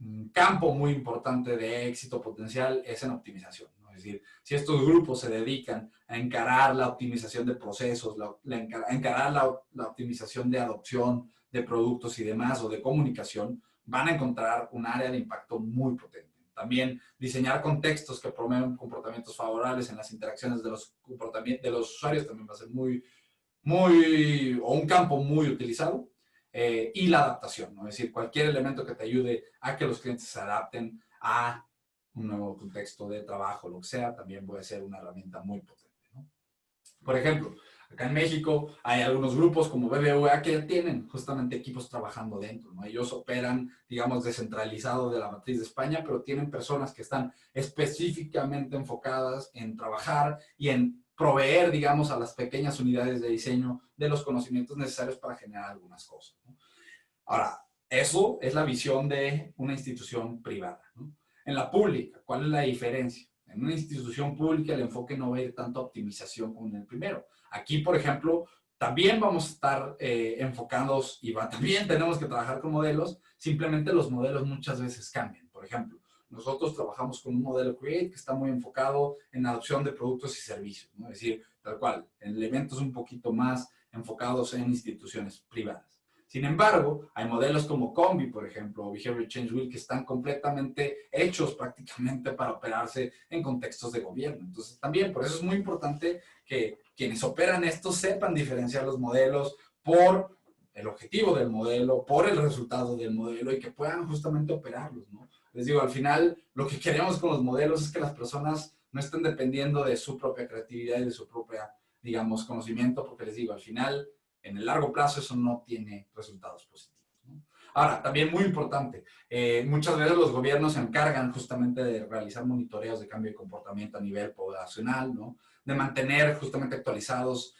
un campo muy importante de éxito potencial es en optimización, ¿no? Es decir, si estos grupos se dedican a encarar la optimización de procesos, a encarar la optimización de adopción de productos y demás, o de comunicación, van a encontrar un área de impacto muy potente. También diseñar contextos que promueven comportamientos favorables en las interacciones de los usuarios también va a ser o un campo muy utilizado. Y la adaptación, ¿no? Es decir, cualquier elemento que te ayude a que los clientes se adapten a un nuevo contexto de trabajo, lo que sea, también puede ser una herramienta muy potente, ¿no? Por ejemplo, acá en México hay algunos grupos como BBVA que ya tienen justamente equipos trabajando dentro, ¿no? Ellos operan, digamos, descentralizado de la matriz de España, pero tienen personas que están específicamente enfocadas en trabajar y en proveer, digamos, a las pequeñas unidades de diseño de los conocimientos necesarios para generar algunas cosas, ¿no? Ahora, eso es la visión de una institución privada, ¿no? En la pública, ¿cuál es la diferencia? En una institución pública el enfoque no va a ir tanto a optimización como en el primero. Aquí, por ejemplo, también vamos a estar enfocados y también tenemos que trabajar con modelos, simplemente los modelos muchas veces cambian. Por ejemplo, nosotros trabajamos con un modelo Create que está muy enfocado en adopción de productos y servicios, ¿no? Es decir, tal cual, en elementos un poquito más enfocados en instituciones privadas. Sin embargo, hay modelos como Combi, por ejemplo, o Behavior Change Wheel, que están completamente hechos prácticamente para operarse en contextos de gobierno. Entonces, también, por eso es muy importante que quienes operan esto sepan diferenciar los modelos por el objetivo del modelo, por el resultado del modelo y que puedan justamente operarlos, ¿no? Les digo, al final, lo que queremos con los modelos es que las personas no estén dependiendo de su propia creatividad y de su propia, digamos, conocimiento, porque les digo, al final, en el largo plazo eso no tiene resultados positivos, ¿no? Ahora, también muy importante, muchas veces los gobiernos se encargan justamente de realizar monitoreos de cambio de comportamiento a nivel poblacional, ¿no? De mantener justamente actualizados,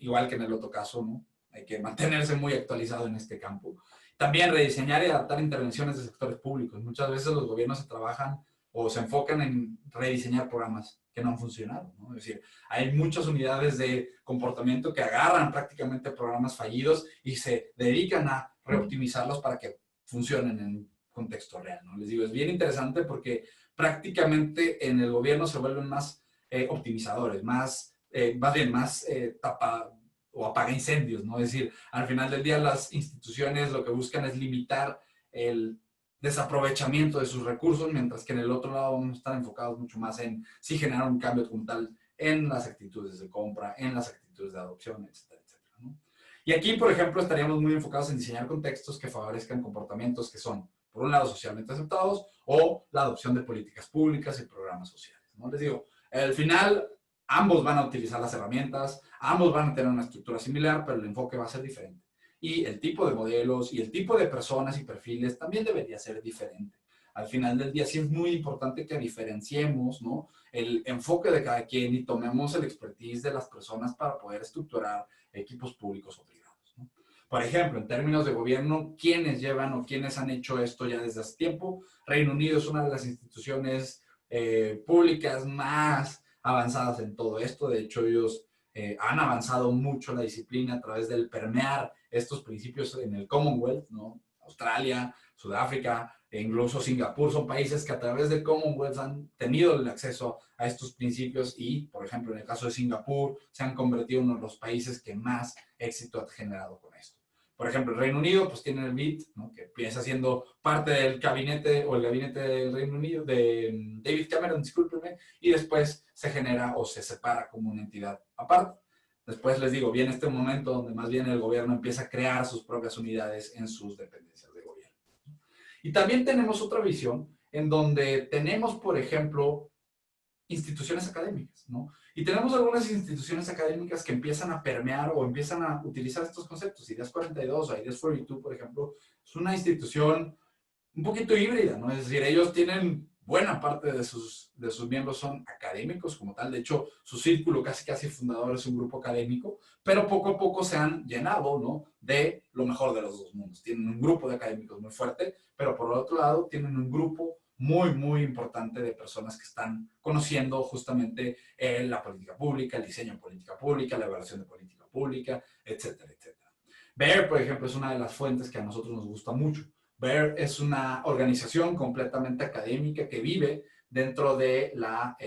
igual que en el otro caso, ¿no? Hay que mantenerse muy actualizado en este campo. También rediseñar y adaptar intervenciones de sectores públicos. Muchas veces los gobiernos se trabajan o se enfocan en rediseñar programas que no han funcionado, ¿no? Es decir, hay muchas unidades de comportamiento que agarran prácticamente programas fallidos y se dedican a reoptimizarlos para que funcionen en contexto real, ¿no? Les digo, es bien interesante porque prácticamente en el gobierno se vuelven más optimizadores, más bien más tapa o apaga incendios, ¿no? Es decir, al final del día las instituciones lo que buscan es limitar el desaprovechamiento de sus recursos, mientras que en el otro lado vamos a estar enfocados mucho más en sí generar un cambio como tal en las actitudes de compra, en las actitudes de adopción, etcétera, etcétera, ¿no? Y aquí, por ejemplo, estaríamos muy enfocados en diseñar contextos que favorezcan comportamientos que son, por un lado, socialmente aceptados o la adopción de políticas públicas y programas sociales, ¿no? Les digo, al final, ambos van a utilizar las herramientas, ambos van a tener una estructura similar, pero el enfoque va a ser diferente. Y el tipo de modelos y el tipo de personas y perfiles también debería ser diferente. Al final del día sí es muy importante que diferenciemos, ¿no?, el enfoque de cada quien y tomemos el expertise de las personas para poder estructurar equipos públicos o privados, ¿no? Por ejemplo, en términos de gobierno, ¿quiénes llevan o quiénes han hecho esto ya desde hace tiempo? Reino Unido es una de las instituciones públicas más avanzadas en todo esto. De hecho, ellos han avanzado mucho la disciplina a través del permear estos principios en el Commonwealth, ¿no? Australia, Sudáfrica e incluso Singapur son países que a través del Commonwealth han tenido el acceso a estos principios y, por ejemplo, en el caso de Singapur, se han convertido en uno de los países que más éxito ha generado con esto. Por ejemplo, el Reino Unido, pues tiene el BID, ¿no?, que empieza siendo parte del gabinete o el gabinete del Reino Unido, de David Cameron, discúlpenme, y después se genera o se separa como una entidad aparte. Después les digo, viene este momento donde más bien el gobierno empieza a crear sus propias unidades en sus dependencias de gobierno. Y también tenemos otra visión en donde tenemos, por ejemplo, instituciones académicas, ¿no? Y tenemos algunas instituciones académicas que empiezan a permear o empiezan a utilizar estos conceptos. IDEAS 42 o IDEAS 42, por ejemplo, es una institución un poquito híbrida, ¿no? Es decir, ellos tienen buena parte de sus miembros son académicos como tal. De hecho, su círculo casi fundador es un grupo académico, pero poco a poco se han llenado, ¿no?, de lo mejor de los dos mundos. Tienen un grupo de académicos muy fuerte, pero por el otro lado tienen un grupo muy importante de personas que están conociendo justamente la política pública, el diseño de política pública, la evaluación de política pública, etcétera, etcétera. BEAR, por ejemplo, es una de las fuentes que a nosotros nos gusta mucho. BEAR es una organización completamente académica que vive dentro de la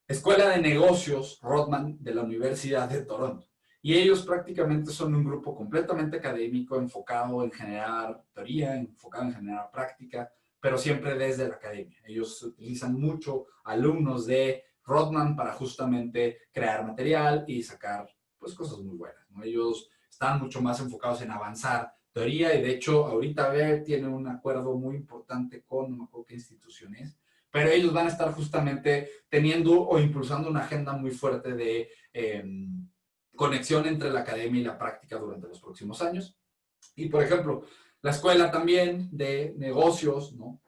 Escuela de Negocios Rotman de la Universidad de Toronto. Y ellos prácticamente son un grupo completamente académico, enfocado en generar teoría, enfocado en generar práctica, pero siempre desde la academia. Ellos utilizan mucho alumnos de Rotman para justamente crear material y sacar, pues, cosas muy buenas, ¿no? Ellos están mucho más enfocados en avanzar teoría y de hecho ahorita BEAR tiene un acuerdo muy importante con, no me acuerdo qué institución es, pero ellos van a estar justamente teniendo o impulsando una agenda muy fuerte de conexión entre la academia y la práctica durante los próximos años. Y, por ejemplo, la escuela también de negocios, ¿no?,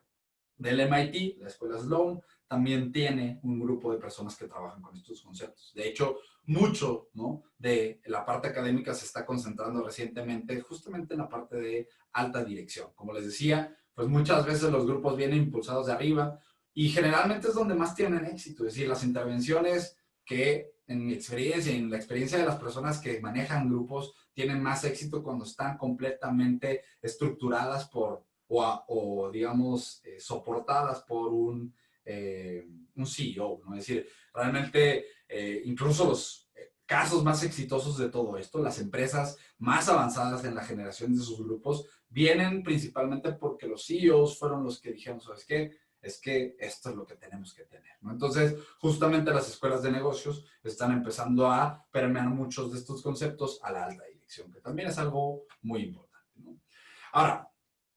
del MIT, la escuela Sloan, también tiene un grupo de personas que trabajan con estos conceptos. De hecho, mucho, ¿no?, de la parte académica se está concentrando recientemente justamente en la parte de alta dirección. Como les decía, pues muchas veces los grupos vienen impulsados de arriba y generalmente es donde más tienen éxito. Es decir, las intervenciones que en mi experiencia y en la experiencia de las personas que manejan grupos tienen más éxito cuando están completamente estructuradas por o digamos, soportadas por un CEO, ¿no? Es decir, realmente, incluso los casos más exitosos de todo esto, las empresas más avanzadas en la generación de sus grupos, vienen principalmente porque los CEOs fueron los que dijeron, ¿sabes qué? Es que esto es lo que tenemos que tener, ¿no? Entonces, justamente las escuelas de negocios están empezando a permear muchos de estos conceptos a la alta dirección, que también es algo muy importante, ¿no? Ahora,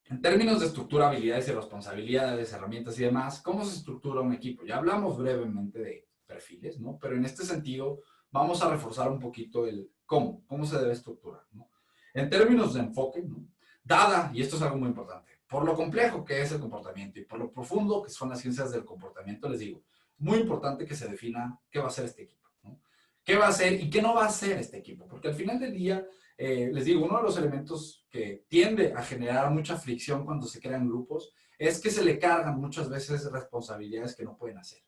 en términos de estructura, habilidades y responsabilidades, herramientas y demás, ¿cómo se estructura un equipo? Ya hablamos brevemente de perfiles, ¿no? Pero en este sentido, vamos a reforzar un poquito el cómo se debe estructurar, ¿no? En términos de enfoque, ¿no?, dada, y esto es algo muy importante, por lo complejo que es el comportamiento y por lo profundo que son las ciencias del comportamiento, les digo, muy importante que se defina qué va a hacer este equipo, ¿no? ¿Qué va a hacer y qué no va a hacer este equipo? Porque al final del día, les digo, uno de los elementos que tiende a generar mucha fricción cuando se crean grupos es que se le cargan muchas veces responsabilidades que no pueden hacer,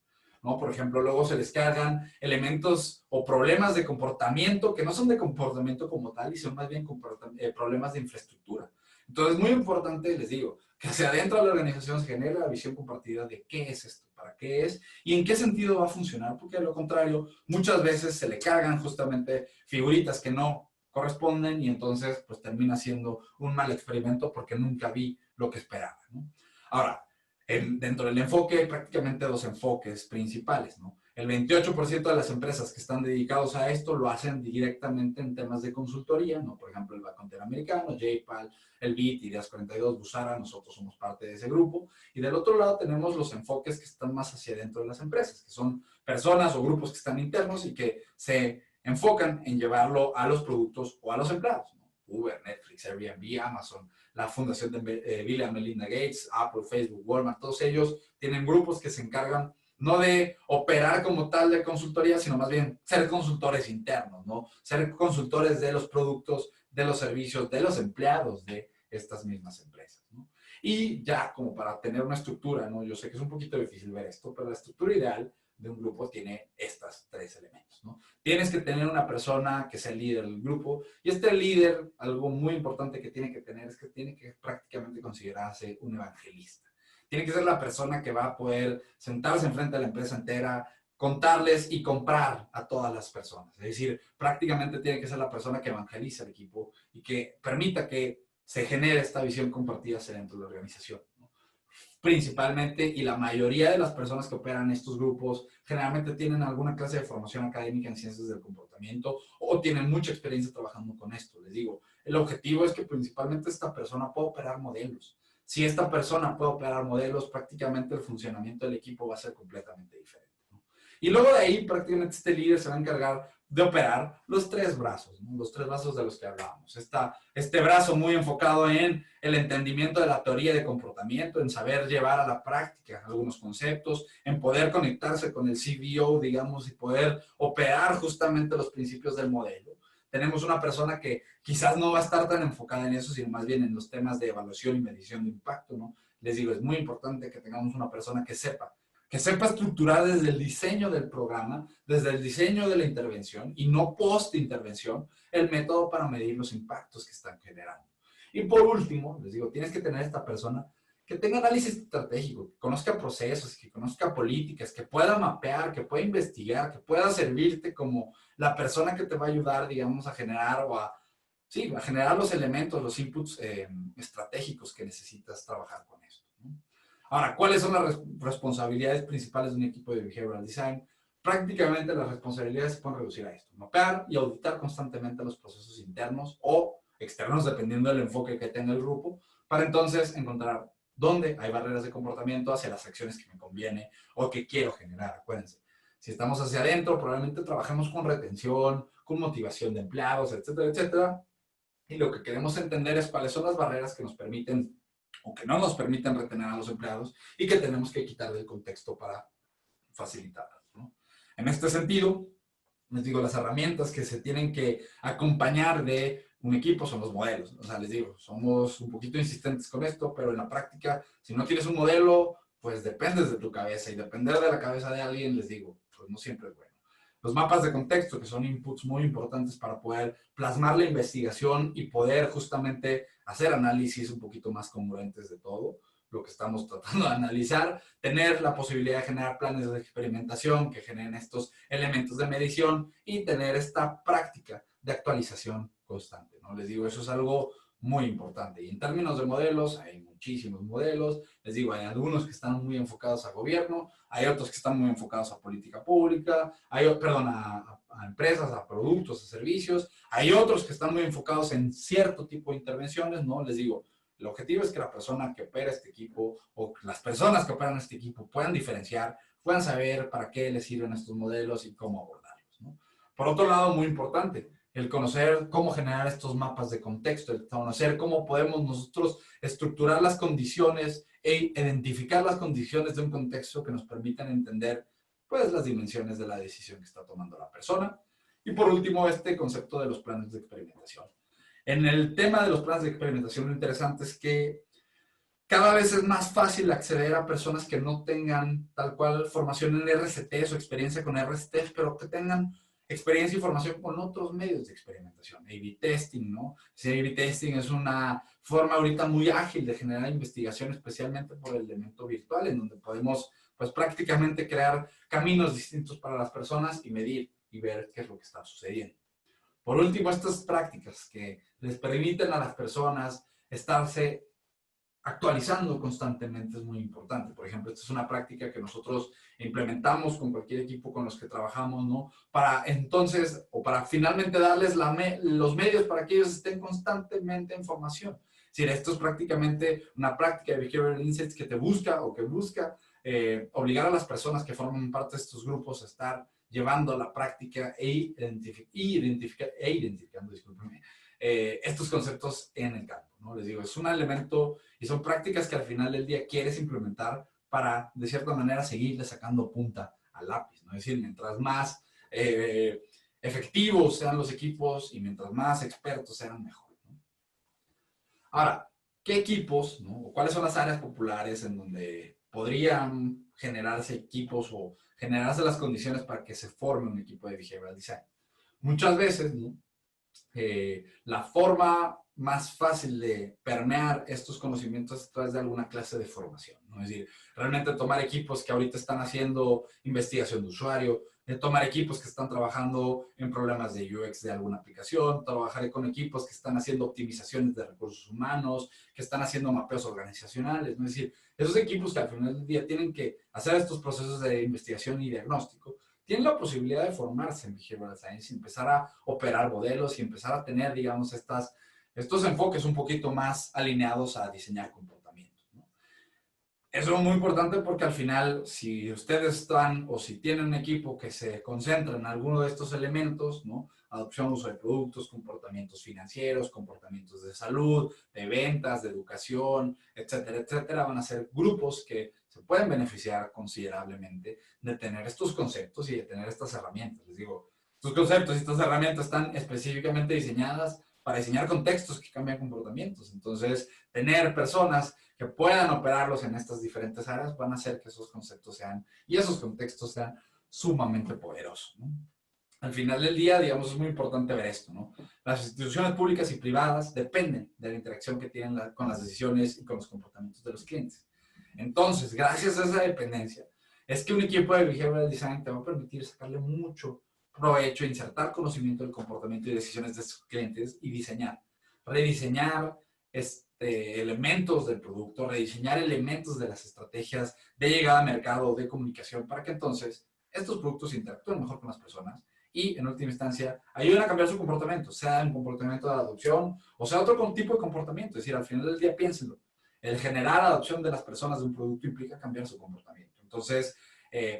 ¿no? Por ejemplo, luego se les cargan elementos o problemas de comportamiento que no son de comportamiento como tal y son más bien problemas de infraestructura. Entonces, muy importante, les digo, que hacia adentro de la organización se genere la visión compartida de qué es esto, para qué es y en qué sentido va a funcionar, porque de lo contrario, muchas veces se le cargan justamente figuritas que no corresponden y entonces pues termina siendo un mal experimento porque nunca vi lo que esperaba, ¿no? Ahora, dentro del enfoque hay prácticamente dos enfoques principales, ¿no? El 28% de las empresas que están dedicados a esto lo hacen directamente en temas de consultoría, ¿no? Por ejemplo, el Banco Interamericano, JPAL, el BIT, Ideas 42, Busara, nosotros somos parte de ese grupo. Y del otro lado tenemos los enfoques que están más hacia dentro de las empresas, que son personas o grupos que están internos y que se enfocan en llevarlo a los productos o a los empleados, ¿no? Uber, Netflix, Airbnb, Amazon, la fundación de Bill y Melinda Gates, Apple, Facebook, Walmart, todos ellos tienen grupos que se encargan no de operar como tal de consultoría, sino más bien ser consultores internos, ¿no? Ser consultores de los productos, de los servicios, de los empleados de estas mismas empresas, ¿no? Y ya como para tener una estructura, ¿no? Yo sé que es un poquito difícil ver esto, pero la estructura ideal de un grupo tiene estos tres elementos, ¿no? Tienes que tener una persona que sea el líder del grupo y este líder, algo muy importante que tiene que tener es que tiene que prácticamente considerarse un evangelista. Tiene que ser la persona que va a poder sentarse enfrente de la empresa entera, contarles y comprar a todas las personas. Es decir, prácticamente tiene que ser la persona que evangeliza al equipo y que permita que se genere esta visión compartida dentro de la organización, ¿no? Principalmente, y la mayoría de las personas que operan estos grupos generalmente tienen alguna clase de formación académica en ciencias del comportamiento o tienen mucha experiencia trabajando con esto. Les digo, el objetivo es que principalmente esta persona pueda operar modelos. Si esta persona puede operar modelos, prácticamente el funcionamiento del equipo va a ser completamente diferente, ¿no? Y luego de ahí, prácticamente este líder se va a encargar de operar los tres brazos, ¿no? Los tres brazos de los que hablábamos. Este brazo muy enfocado en el entendimiento de la teoría de comportamiento, en saber llevar a la práctica algunos conceptos, en poder conectarse con el CBO, digamos, y poder operar justamente los principios del modelo. Tenemos una persona que quizás no va a estar tan enfocada en eso, sino más bien en los temas de evaluación y medición de impacto, ¿no? Les digo, es muy importante que tengamos una persona que sepa estructurar desde el diseño del programa, desde el diseño de la intervención y no post-intervención, el método para medir los impactos que están generando. Y por último, les digo, tienes que tener esta persona que tenga análisis estratégico, que conozca procesos, que conozca políticas, que pueda mapear, que pueda investigar, que pueda servirte como la persona que te va a ayudar, digamos, a generar o a, sí, a generar los elementos, los inputs estratégicos que necesitas trabajar con esto, ¿no? Ahora, ¿cuáles son las responsabilidades principales de un equipo de Behavioral Design? Prácticamente las responsabilidades se pueden reducir a esto: mapear y auditar constantemente los procesos internos o externos, dependiendo del enfoque que tenga el grupo, para entonces encontrar dónde hay barreras de comportamiento hacia las acciones que me conviene o que quiero generar. Acuérdense, si estamos hacia adentro, probablemente trabajemos con retención, con motivación de empleados, etcétera, etcétera. Y lo que queremos entender es cuáles son las barreras que nos permiten o que no nos permiten retener a los empleados y que tenemos que quitar del contexto para facilitarlas, ¿no? En este sentido, les digo, las herramientas que se tienen que acompañar de un equipo son los modelos. O sea, les digo, somos un poquito insistentes con esto, pero en la práctica, si no tienes un modelo, pues dependes de tu cabeza y depender de la cabeza de alguien, les digo, pues no siempre es bueno. Los mapas de contexto, que son inputs muy importantes para poder plasmar la investigación y poder justamente hacer análisis un poquito más congruentes de todo lo que estamos tratando de analizar, tener la posibilidad de generar planes de experimentación que generen estos elementos de medición y tener esta práctica de actualización constante, ¿no? Les digo, eso es algo muy importante. Y en términos de modelos, hay muchísimos modelos. Les digo, hay algunos que están muy enfocados a gobierno, hay otros que están muy enfocados a política pública, a empresas, a productos, a servicios. Hay otros que están muy enfocados en cierto tipo de intervenciones, ¿no? Les digo, el objetivo es que la persona que opera este equipo o las personas que operan este equipo puedan diferenciar, puedan saber para qué les sirven estos modelos y cómo abordarlos, ¿no? Por otro lado, muy importante, el conocer cómo generar estos mapas de contexto, el conocer cómo podemos nosotros estructurar las condiciones e identificar las condiciones de un contexto que nos permitan entender pues las dimensiones de la decisión que está tomando la persona. Y por último, este concepto de los planes de experimentación. En el tema de los planes de experimentación, lo interesante es que cada vez es más fácil acceder a personas que no tengan tal cual formación en RCTs o experiencia con RCTs, pero que tengan experiencia y formación con otros medios de experimentación. A/B testing, ¿no? Sí, A/B testing es una forma ahorita muy ágil de generar investigación, especialmente por el elemento virtual, en donde podemos pues prácticamente crear caminos distintos para las personas y medir y ver qué es lo que está sucediendo. Por último, estas prácticas que les permiten a las personas estarse actualizando constantemente es muy importante. Por ejemplo, esta es una práctica que nosotros implementamos con cualquier equipo con los que trabajamos, ¿no? Para entonces, o para finalmente darles los medios para que ellos estén constantemente en formación. Es decir, esto es prácticamente una práctica de Behavioral Insights que te busca o que busca obligar a las personas que forman parte de estos grupos a estar llevando a la práctica identificando, discúlpenme, estos conceptos en el campo, ¿no? Les digo, es un elemento y son prácticas que al final del día quieres implementar para, de cierta manera, seguirle sacando punta al lápiz, ¿no? Es decir, mientras más efectivos sean los equipos y mientras más expertos sean, mejor, ¿no? Ahora, ¿qué equipos, ¿no? O cuáles son las áreas populares en donde podrían generarse equipos o generarse las condiciones para que se forme un equipo de behavioral design? Muchas veces, ¿no? La forma más fácil de permear estos conocimientos es a través de alguna clase de formación, ¿no? Es decir, realmente tomar equipos que ahorita están haciendo investigación de usuario, tomar equipos que están trabajando en problemas de UX de alguna aplicación, trabajar con equipos que están haciendo optimizaciones de recursos humanos, que están haciendo mapeos organizacionales, ¿no? Es decir, esos equipos que al final del día tienen que hacer estos procesos de investigación y diagnóstico, tienen la posibilidad de formarse en Behavioral Science y empezar a operar modelos y empezar a tener, digamos, estos enfoques un poquito más alineados a diseñar comportamientos, ¿no? Eso es muy importante porque al final, si ustedes están o si tienen un equipo que se concentra en alguno de estos elementos, ¿no? Adopción, uso de productos, comportamientos financieros, comportamientos de salud, de ventas, de educación, etcétera, etcétera, van a ser grupos que se pueden beneficiar considerablemente de tener estos conceptos y de tener estas herramientas. Les digo, estos conceptos y estas herramientas están específicamente diseñadas para diseñar contextos que cambian comportamientos. Entonces, tener personas que puedan operarlos en estas diferentes áreas van a hacer que esos conceptos sean y esos contextos sean sumamente poderosos, ¿no? Al final del día, digamos, es muy importante ver esto, ¿no? Las instituciones públicas y privadas dependen de la interacción que tienen con las decisiones y con los comportamientos de los clientes. Entonces, gracias a esa dependencia, es que un equipo de behavioral design te va a permitir sacarle mucho provecho, insertar conocimiento del comportamiento y decisiones de sus clientes y diseñar, rediseñar elementos del producto, rediseñar elementos de las estrategias de llegada a mercado o de comunicación para que entonces estos productos interactúen mejor con las personas y, en última instancia, ayuden a cambiar su comportamiento, sea un comportamiento de adopción o sea otro tipo de comportamiento. Es decir, al final del día, piénsenlo. El generar adopción de las personas de un producto implica cambiar su comportamiento. Entonces,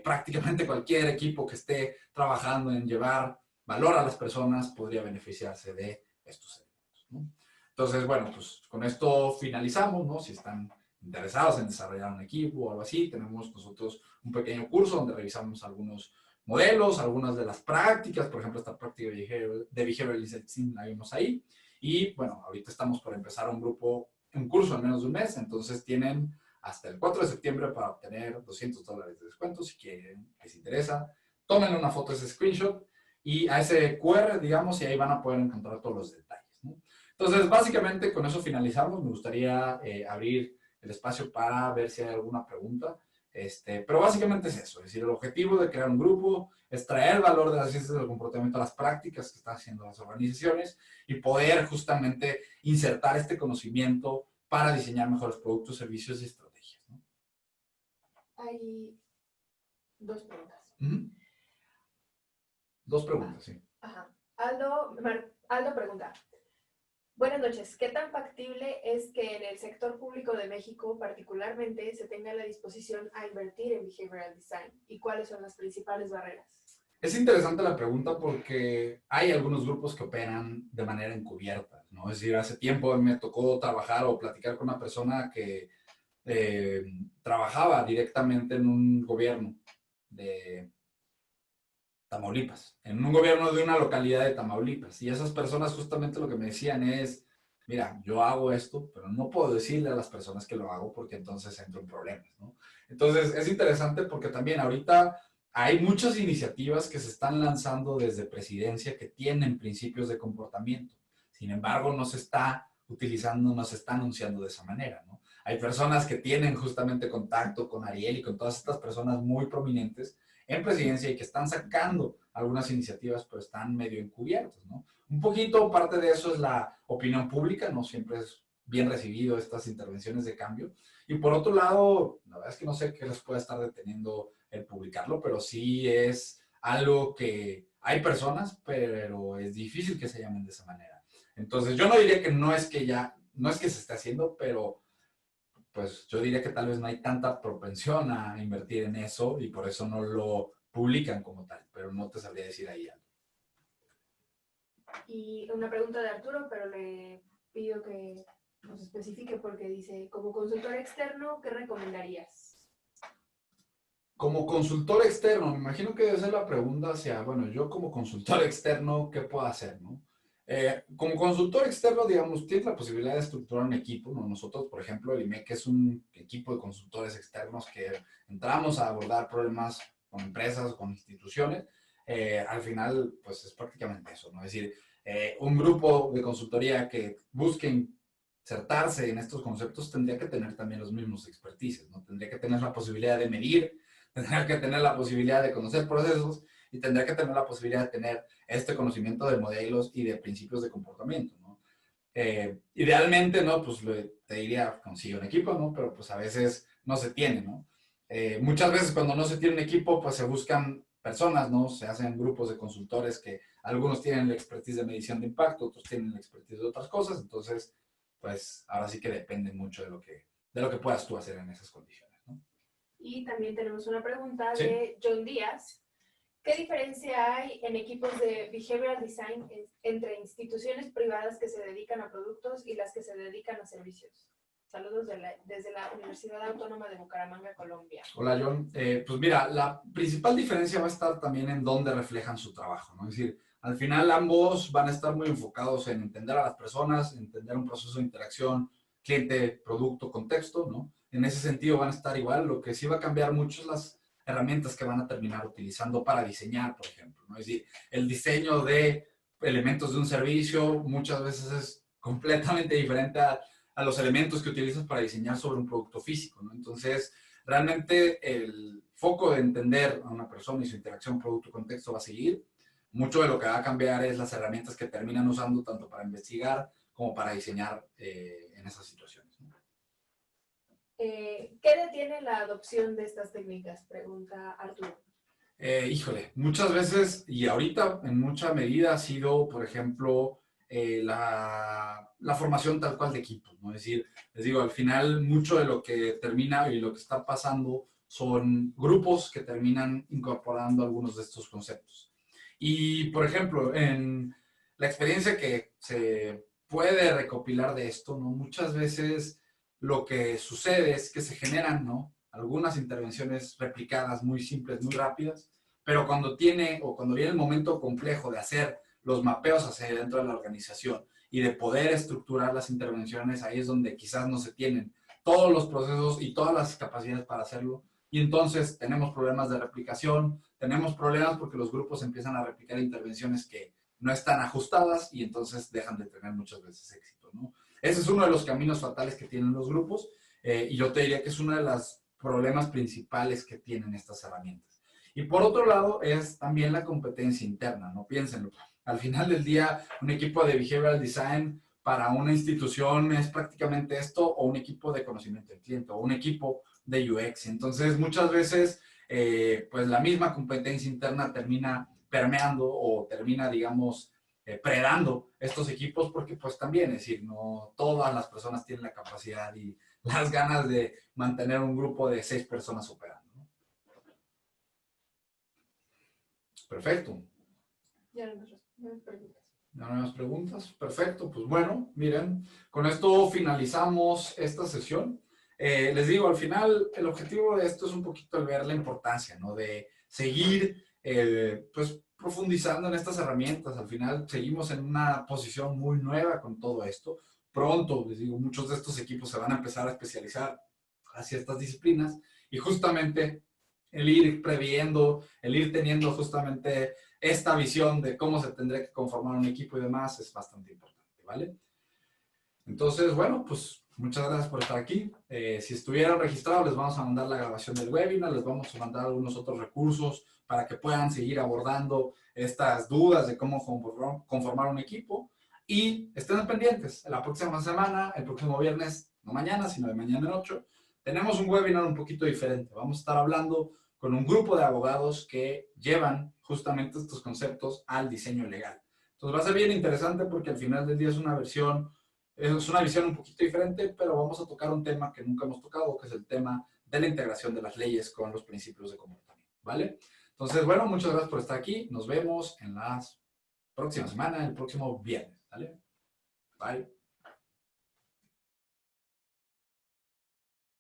prácticamente cualquier equipo que esté trabajando en llevar valor a las personas podría beneficiarse de estos elementos, ¿no? Entonces, bueno, pues con esto finalizamos, ¿no? Si están interesados en desarrollar un equipo o algo así, tenemos nosotros un pequeño curso donde revisamos algunos modelos, algunas de las prácticas, por ejemplo, esta práctica de Behavioral Insights la vimos ahí. Y bueno, ahorita estamos por empezar un curso en menos de un mes, entonces tienen hasta el 4 de septiembre para obtener $200 de descuento si quieren, les interesa. Tomen una foto de ese screenshot y a ese QR, digamos, y ahí van a poder encontrar todos los detalles, ¿no? Entonces, básicamente, con eso finalizamos. Me gustaría abrir el espacio para ver si hay alguna pregunta. Pero básicamente es eso, es decir, el objetivo de crear un grupo es traer valor de las ciencias del comportamiento a las prácticas que están haciendo las organizaciones y poder justamente insertar este conocimiento para diseñar mejores productos, servicios y estrategias, ¿no? Hay dos preguntas. Dos preguntas, sí. Ajá. Aldo pregunta, buenas noches, ¿qué tan factible es que en el sector público de México particularmente se tenga la disposición a invertir en Behavioral Design? ¿Y cuáles son las principales barreras? Es interesante la pregunta porque hay algunos grupos que operan de manera encubierta, ¿no? Es decir, hace tiempo me tocó trabajar o platicar con una persona que eh, trabajaba directamente en un gobierno de Tamaulipas, en un gobierno de una localidad de Tamaulipas. Y esas personas justamente lo que me decían es, mira, yo hago esto, pero no puedo decirle a las personas que lo hago porque entonces entro en problemas, ¿no? Entonces es interesante porque también ahorita hay muchas iniciativas que se están lanzando desde presidencia que tienen principios de comportamiento. Sin embargo, no se está utilizando, no se está anunciando de esa manera, ¿no? Hay personas que tienen justamente contacto con Ariel y con todas estas personas muy prominentes en presidencia y que están sacando algunas iniciativas, pero están medio encubiertos, ¿no? Un poquito parte de eso es la opinión pública, no siempre es bien recibido estas intervenciones de cambio. Y por otro lado, la verdad es que no sé qué les puede estar deteniendo el publicarlo, pero sí es algo que hay personas, pero es difícil que se llamen de esa manera. Entonces, yo no diría que no es que ya, no es que se esté haciendo, pero pues yo diría que tal vez no hay tanta propensión a invertir en eso y por eso no lo publican como tal, pero no te sabría decir ahí algo. Y una pregunta de Arturo, pero le pido que nos especifique porque dice, como consultor externo, ¿qué recomendarías? Como consultor externo, me imagino que debe ser la pregunta hacia, bueno, yo como consultor externo, ¿qué puedo hacer, no? Como consultor externo, digamos, tienes la posibilidad de estructurar un equipo, ¿no? Nosotros, por ejemplo, el IMEC es un equipo de consultores externos que entramos a abordar problemas con empresas, con instituciones. Al final, pues es prácticamente eso, ¿no? Es decir, un grupo de consultoría que busquen insertarse en estos conceptos tendría que tener también los mismos expertices, ¿no? Tendría que tener la posibilidad de medir, tendría que tener la posibilidad de conocer procesos y tendría que tener la posibilidad de tener este conocimiento de modelos y de principios de comportamiento, ¿no? Idealmente, ¿no? Pues te diría, consigue un equipo, ¿no? Pero pues a veces no se tiene, ¿no? Muchas veces cuando no se tiene un equipo, pues se buscan personas, ¿no? Se hacen grupos de consultores que algunos tienen la expertise de medición de impacto, otros tienen la expertise de otras cosas, entonces, pues ahora sí que depende mucho de lo que puedas tú hacer en esas condiciones, ¿no? Y también tenemos una pregunta Sí. de John Díaz. ¿Qué diferencia hay en equipos de behavioral design entre instituciones privadas que se dedican a productos y las que se dedican a servicios? Saludos desde la Universidad Autónoma de Bucaramanga, Colombia. Hola, John. Pues mira, la principal diferencia va a estar también en dónde reflejan su trabajo, ¿no? Es decir, al final ambos van a estar muy enfocados en entender a las personas, entender un proceso de interacción, cliente, producto, contexto, ¿no? En ese sentido van a estar igual. Lo que sí va a cambiar mucho es las herramientas que van a terminar utilizando para diseñar, por ejemplo, ¿no? Es decir, el diseño de elementos de un servicio muchas veces es completamente diferente a los elementos que utilizas para diseñar sobre un producto físico, ¿no? Entonces, realmente el foco de entender a una persona y su interacción producto-contexto va a seguir. Mucho de lo que va a cambiar es las herramientas que terminan usando tanto para investigar como para diseñar en esas situaciones, ¿no? ¿Qué detiene la adopción de estas técnicas? Pregunta Arturo. Híjole, muchas veces y ahorita en mucha medida ha sido, por ejemplo, la formación tal cual de equipos, ¿no? Es decir, les digo, al final mucho de lo que termina y lo que está pasando son grupos que terminan incorporando algunos de estos conceptos. Y, por ejemplo, en la experiencia que se puede recopilar de esto, ¿no? Muchas veces lo que sucede es que se generan, ¿no? Algunas intervenciones replicadas muy simples, muy rápidas, pero cuando tiene o cuando viene el momento complejo de hacer los mapeos hacia dentro de la organización y de poder estructurar las intervenciones, ahí es donde quizás no se tienen todos los procesos y todas las capacidades para hacerlo. Y entonces tenemos problemas de replicación, tenemos problemas porque los grupos empiezan a replicar intervenciones que no están ajustadas y entonces dejan de tener muchas veces éxito, ¿no? Ese es uno de los caminos fatales que tienen los grupos y yo te diría que es uno de los problemas principales que tienen estas herramientas. Y por otro lado es también la competencia interna, ¿no? Piénsenlo. Al final del día, un equipo de behavioral design para una institución es prácticamente esto o un equipo de conocimiento del cliente o un equipo de UX. Entonces, muchas veces, pues la misma competencia interna termina permeando o termina, digamos, predando estos equipos porque pues también, es decir, no todas las personas tienen la capacidad y las ganas de mantener un grupo de 6 personas operando, ¿no? Perfecto. Ya no me preguntas. ¿Ya no hay más preguntas? Perfecto, pues bueno, miren, con esto finalizamos esta sesión. Les digo, al final, el objetivo de esto es un poquito el ver la importancia, ¿no? De seguir, pues, profundizando en estas herramientas. Al final, seguimos en una posición muy nueva con todo esto. Pronto, les digo, muchos de estos equipos se van a empezar a especializar hacia estas disciplinas y justamente el ir previendo, el ir teniendo justamente esta visión de cómo se tendría que conformar un equipo y demás es bastante importante, ¿vale? Entonces, bueno, pues muchas gracias por estar aquí. Si estuvieron registrados, les vamos a mandar la grabación del webinar, les vamos a mandar algunos otros recursos para que puedan seguir abordando estas dudas de cómo conformar un equipo. Y estén pendientes, la próxima semana, el próximo viernes, no mañana, sino de mañana en 8, tenemos un webinar un poquito diferente. Vamos a estar hablando con un grupo de abogados que llevan justamente estos conceptos al diseño legal. Entonces va a ser bien interesante porque al final del día es una visión un poquito diferente, pero vamos a tocar un tema que nunca hemos tocado, que es el tema de la integración de las leyes con los principios de comportamiento, ¿vale? Entonces, bueno, muchas gracias por estar aquí. Nos vemos en la próxima semana, el próximo viernes, ¿vale? Bye.